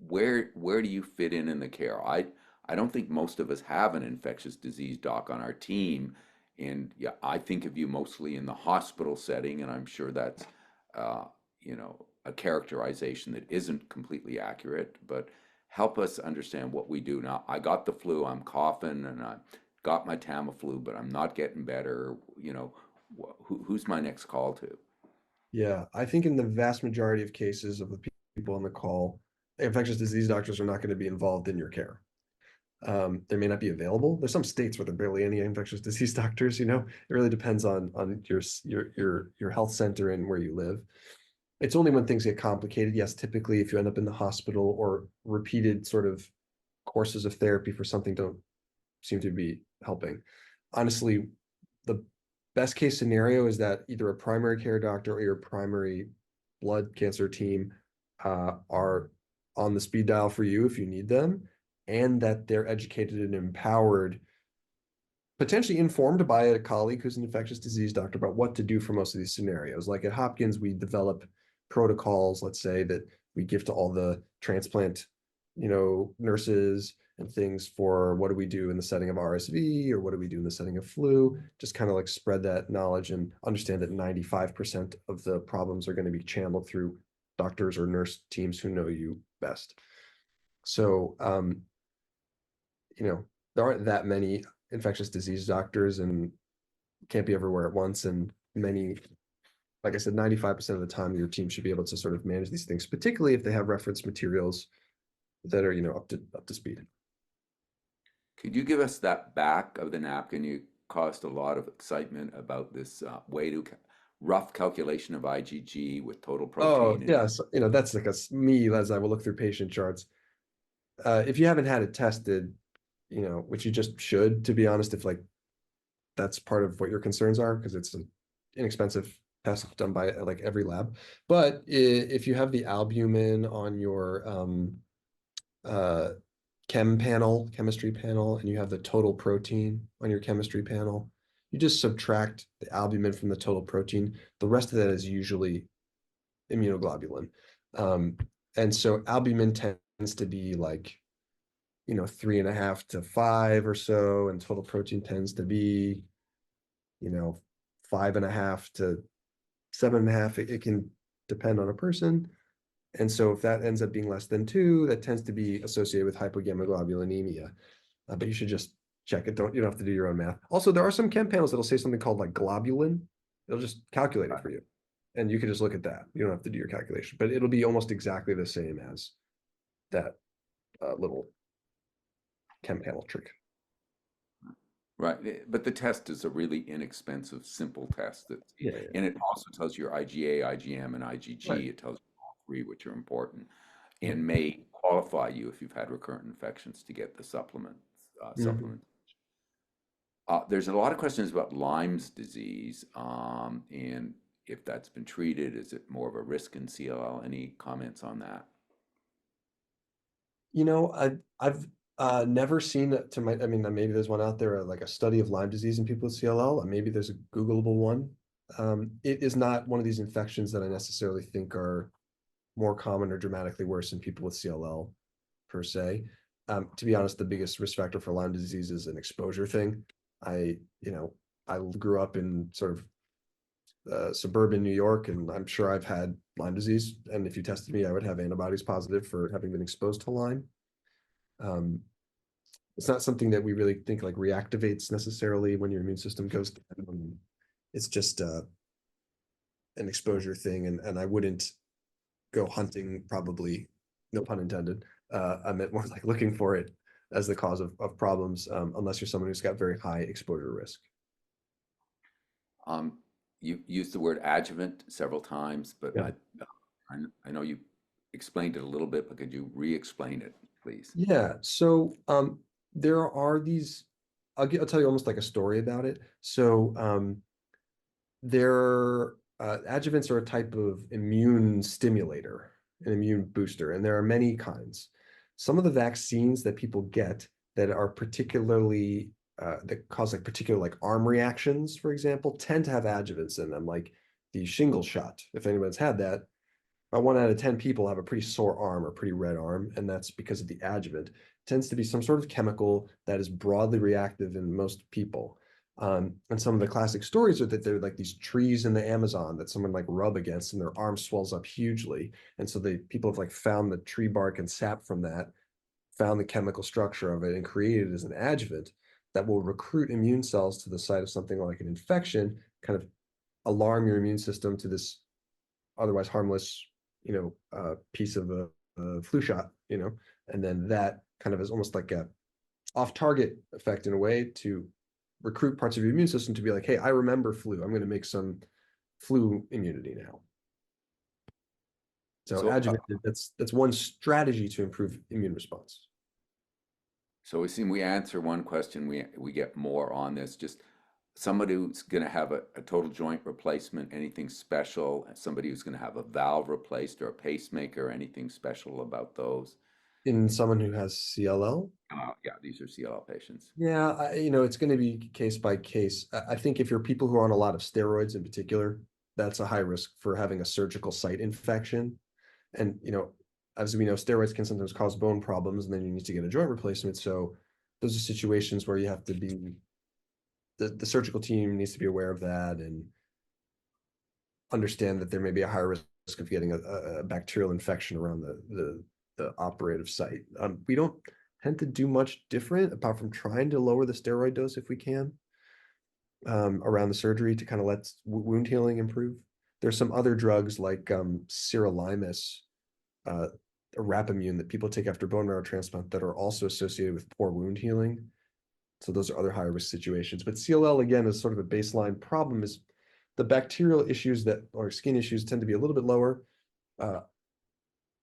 where do you fit in the care? I don't think most of us have an infectious disease doc on our team, and yeah, I think of you mostly in the hospital setting, and I'm sure that's a characterization that isn't completely accurate, but help us understand what we do. Now, I got the flu, I'm coughing, and I got my Tamiflu, but I'm not getting better. Who's my next call to? Yeah, I think in the vast majority of cases of the people on the call, infectious disease doctors are not going to be involved in your care. They may not be available. There's some states where there are barely any infectious disease doctors. It really depends on your health center and where you live. It's only when things get complicated. Yes, typically if you end up in the hospital or repeated sort of courses of therapy for something don't seem to be helping. Honestly, the best case scenario is that either a primary care doctor or your primary blood cancer team are on the speed dial for you if you need them, and that they're educated and empowered, potentially informed by a colleague who's an infectious disease doctor about what to do for most of these scenarios. Like at Hopkins, we develop protocols, let's say, that we give to all the transplant, nurses and things for what do we do in the setting of RSV or what do we do in the setting of flu, just kind of like spread that knowledge and understand that 95% of the problems are going to be channeled through doctors or nurse teams who know you best. So, there aren't that many infectious disease doctors and can't be everywhere at once. And many, like I said, 95% of the time, your team should be able to sort of manage these things, particularly if they have reference materials that are, up to speed. Could you give us that back of the napkin? You caused a lot of excitement about this rough calculation of IgG with total Oh, protein. yes. That's like me as I will look through patient charts. If you haven't had it tested, which you just should, to be honest, if like that's part of what your concerns are, because it's an inexpensive test done by like every lab. But if you have the albumin on your uh, chemistry panel, and you have the total protein on your chemistry panel, you just subtract the albumin from the total protein. The rest of that is usually immunoglobulin. And so albumin tends to be like, 3.5 to 5 or so, and total protein tends to be, 5.5 to 7.5. It can depend on a person. And so if that ends up being less than 2, that tends to be associated with hypogammaglobulinemia. But you should just check it. You don't have to do your own math. Also, there are some chem panels that'll say something called like globulin. It'll just calculate it for you. And you can just look at that. You don't have to do your calculation, but it'll be almost exactly the same as that little chem panel trick. Right, but the test is a really inexpensive, simple test Yeah. and it also tells you your IgA, IgM, and IgG. Right. It tells you all three, which are important, and may qualify you if you've had recurrent infections to get the supplement. Mhm. There's a lot of questions about Lyme's disease, and if that's been treated, is it more of a risk in CLL? Any comments on that? I've never seen I mean, maybe there's one out there, like a study of Lyme disease in people with CLL, and maybe there's a Googleable one. It is not one of these infections that I necessarily think are more common or dramatically worse in people with CLL per se. To be honest, the biggest risk factor for Lyme disease is an exposure thing. I, I grew up in sort of suburban New York, and I'm sure I've had Lyme disease. And if you tested me, I would have antibodies positive for having been exposed to Lyme. Um, it's not something that we really think like reactivates necessarily when your immune system goes down. It's just an exposure thing, and I wouldn't go hunting, probably, no pun intended. I meant more like looking for it as the cause of problems, unless you're someone who's got very high exposure risk. You used the word adjuvant several times, but Yeah. I know you explained it a little bit, but could you re-explain it, please? Yeah. So there are these, I'll tell you almost like a story about it. So there adjuvants are a type of immune stimulator, an immune booster, and there are many kinds. Some of the vaccines that people get that are particularly that cause like particular like arm reactions, for example, tend to have adjuvants in them, like the shingle shot. If anyone's had that, about 1 out of 10 people have a pretty sore arm or pretty red arm, and that's because of the adjuvant. It tends to be some sort of chemical that is broadly reactive in most people. And some of the classic stories are that they're like these trees in the Amazon that someone like rub against and their arm swells up hugely. And so people have like found the tree bark and sap from that, found the chemical structure of it, and created it as an adjuvant that will recruit immune cells to the site of something like an infection, kind of alarm your immune system to this otherwise harmless, piece of a flu shot, and then that kind of is almost like a off-target effect in a way to recruit parts of your immune system to be like, hey, I remember flu. I'm going to make some flu immunity now. So adjuvant, that's one strategy to improve immune response. So we answer one question, we get more on this. Just somebody who's going to have a total joint replacement, anything special? Somebody who's going to have a valve replaced or a pacemaker, anything special about those? In someone who has CLL? Yeah, these are CLL patients. Yeah, it's going to be case by case. I think if you're people who are on a lot of steroids in particular, that's a high risk for having a surgical site infection. And, as we know, steroids can sometimes cause bone problems, and then you need to get a joint replacement. So those are situations where you have to be, the surgical team needs to be aware of that and understand that there may be a higher risk of getting a bacterial infection around the operative site. We don't tend to do much different apart from trying to lower the steroid dose if we can around the surgery to kind of let wound healing improve. There's some other drugs like sirolimus, uh, a rapamune that people take after bone marrow transplant that are also associated with poor wound healing. So those are other higher risk situations. But CLL, again, is sort of a baseline problem is the bacterial issues that, or skin issues tend to be a little bit lower,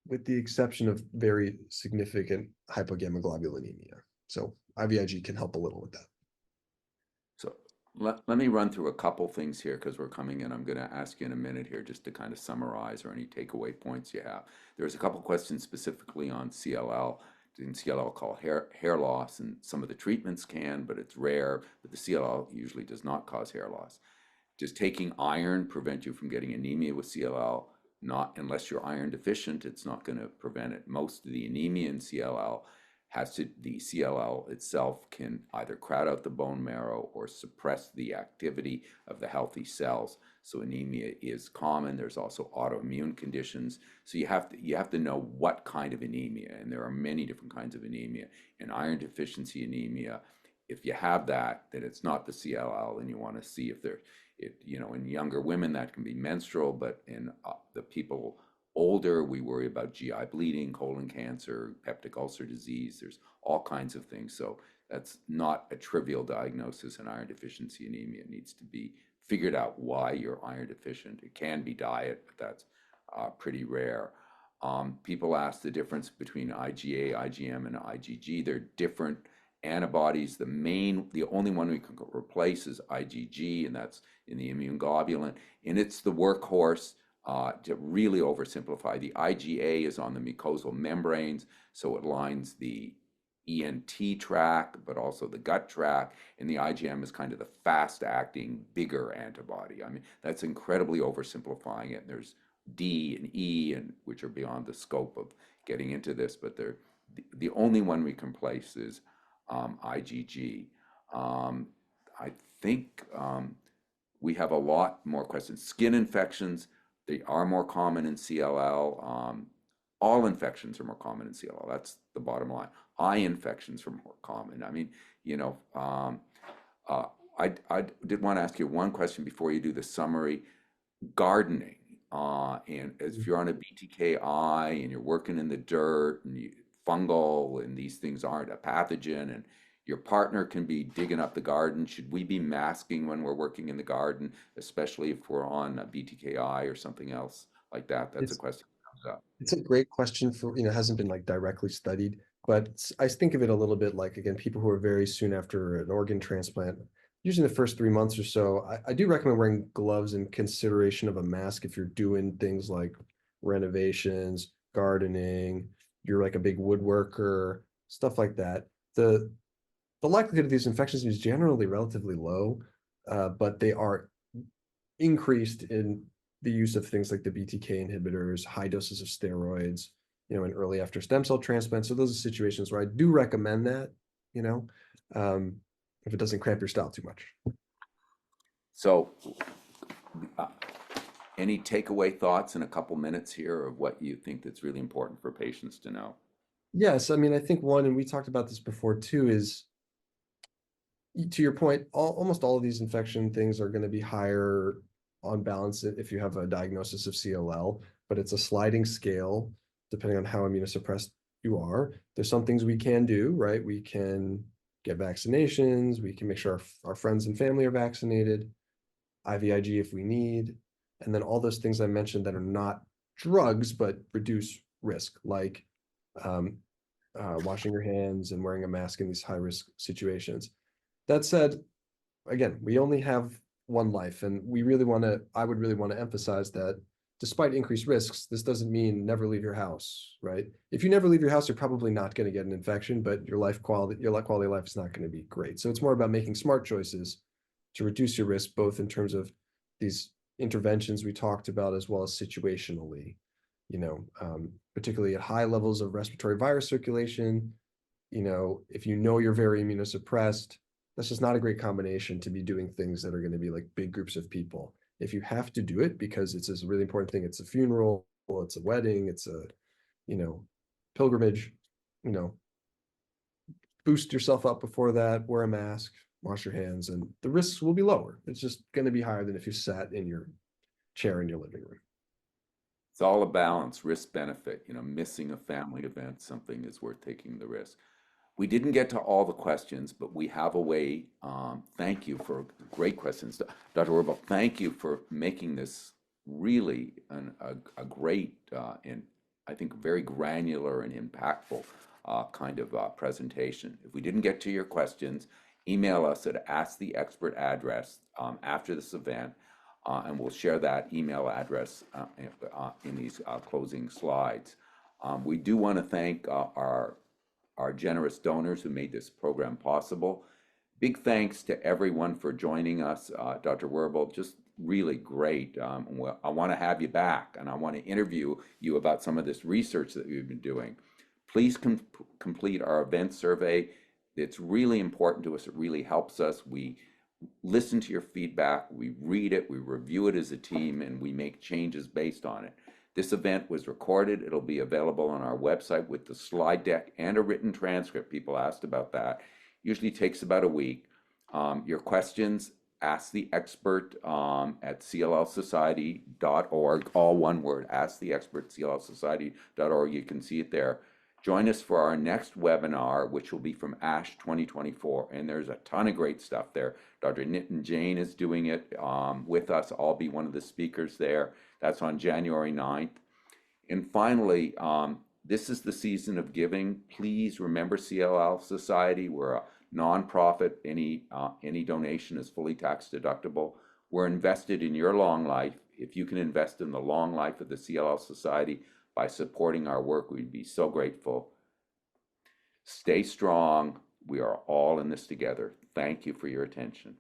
with the exception of very significant hypogammaglobulinemia. So IVIG can help a little with that. So let me run through a couple things here because we're coming in. I'm going to ask you in a minute here just to kind of summarize or any takeaway points you have. There's a couple questions specifically on CLL. In CLL called hair loss, and some of the treatments can, but it's rare. But the CLL usually does not cause hair loss. Does taking iron prevent you from getting anemia with CLL? Not unless you're iron deficient, it's not going to prevent it. Most of the anemia in CLL the CLL itself can either crowd out the bone marrow or suppress the activity of the healthy cells. So anemia is common. There's also autoimmune conditions. So you have to know what kind of anemia, and there are many different kinds of anemia. And iron deficiency anemia, if you have that, then it's not the CLL, and you want to see if in younger women that can be menstrual, but in the people older, we worry about GI bleeding, colon cancer, peptic ulcer disease. There's all kinds of things. So that's not a trivial diagnosis in iron deficiency anemia. It needs to be figured out why you're iron deficient. It can be diet, but that's pretty rare. People ask the difference between IgA, IgM, and IgG. They're different antibodies. The only one we can replace is IgG, and that's in the immune globulin. And it's the workhorse. To really oversimplify, the IgA is on the mucosal membranes, so it lines the ENT tract, but also the gut tract, and the IgM is kind of the fast-acting, bigger antibody. I mean, that's incredibly oversimplifying it. There's D and E, which are beyond the scope of getting into this, but the only one we can place is IgG. I think we have a lot more questions. Skin infections. They are more common in CLL. All infections are more common in CLL. That's the bottom line. Eye infections are more common. I mean, I did want to ask you one question before you do the summary. Gardening, and if you're on a BTKI and you're working in the dirt and fungal, and these things aren't a pathogen, and your partner can be digging up the garden. Should we be masking when we're working in the garden, especially if we're on a BTKI or something else like that? That's a question that comes up. It's a great question for, hasn't been like directly studied, but I think of it a little bit like, again, people who are very soon after an organ transplant, usually the first 3 months or so, I do recommend wearing gloves in consideration of a mask if you're doing things like renovations, gardening, you're like a big woodworker, stuff like that. The likelihood of these infections is generally relatively low, but they are increased in the use of things like the BTK inhibitors, high doses of steroids, in early after stem cell transplant. So those are situations where I do recommend that, if it doesn't cramp your style too much. So any takeaway thoughts in a couple minutes here of what you think that's really important for patients to know? Yes, I mean, I think one, and we talked about this before too, is to your point, almost all of these infection things are going to be higher on balance if you have a diagnosis of CLL, but it's a sliding scale depending on how immunosuppressed you are. There's some things we can do, right? We can get vaccinations. We can make sure our friends and family are vaccinated, IVIG if we need, and then all those things I mentioned that are not drugs, but reduce risk, like washing your hands and wearing a mask in these high-risk situations. That said, again, we only have one life, and I would really want to emphasize that despite increased risks, this doesn't mean never leave your house, right? If you never leave your house, you're probably not going to get an infection, but your quality of life is not going to be great. So it's more about making smart choices to reduce your risk, both in terms of these interventions we talked about, as well as situationally, particularly at high levels of respiratory virus circulation. If you're very immunosuppressed, that's just not a great combination to be doing things that are going to be like big groups of people. If you have to do it because it's a really important thing, it's a funeral, it's a wedding, it's a, pilgrimage, boost yourself up before that, wear a mask, wash your hands, and the risks will be lower. It's just going to be higher than if you sat in your chair in your living room. It's all a balance, risk benefit. You know, missing a family event, something is worth taking the risk. We didn't get to all the questions, but we have a way. Thank you for great questions. Dr. Werbel, thank you for making this really a great and I think very granular and impactful kind of presentation. If we didn't get to your questions, email us at Ask the Expert address after this event, and we'll share that email address in these closing slides. We do want to thank our generous donors who made this program possible. Big thanks to everyone for joining us. Dr. Werbel, just really great. I want to have you back, and I want to interview you about some of this research that we've been doing. Please complete our event survey. It's really important to us. It really helps us. We listen to your feedback, we read it, we review it as a team, and we make changes based on it. This event was recorded. It'll be available on our website with the slide deck and a written transcript. People asked about that. Usually takes about a week. Your questions, ask the expert at cllsociety.org, all one word, ask the expert, cllsociety.org. You can see it there. Join us for our next webinar, which will be from ASH 2024. And there's a ton of great stuff there. Dr. Nitin Jain is doing it with us. I'll be one of the speakers there. That's on January 9th. And finally, this is the season of giving. Please remember CLL Society. We're a nonprofit. Any donation is fully tax deductible. We're invested in your long life. If you can invest in the long life of the CLL Society by supporting our work, we'd be so grateful. Stay strong. We are all in this together. Thank you for your attention.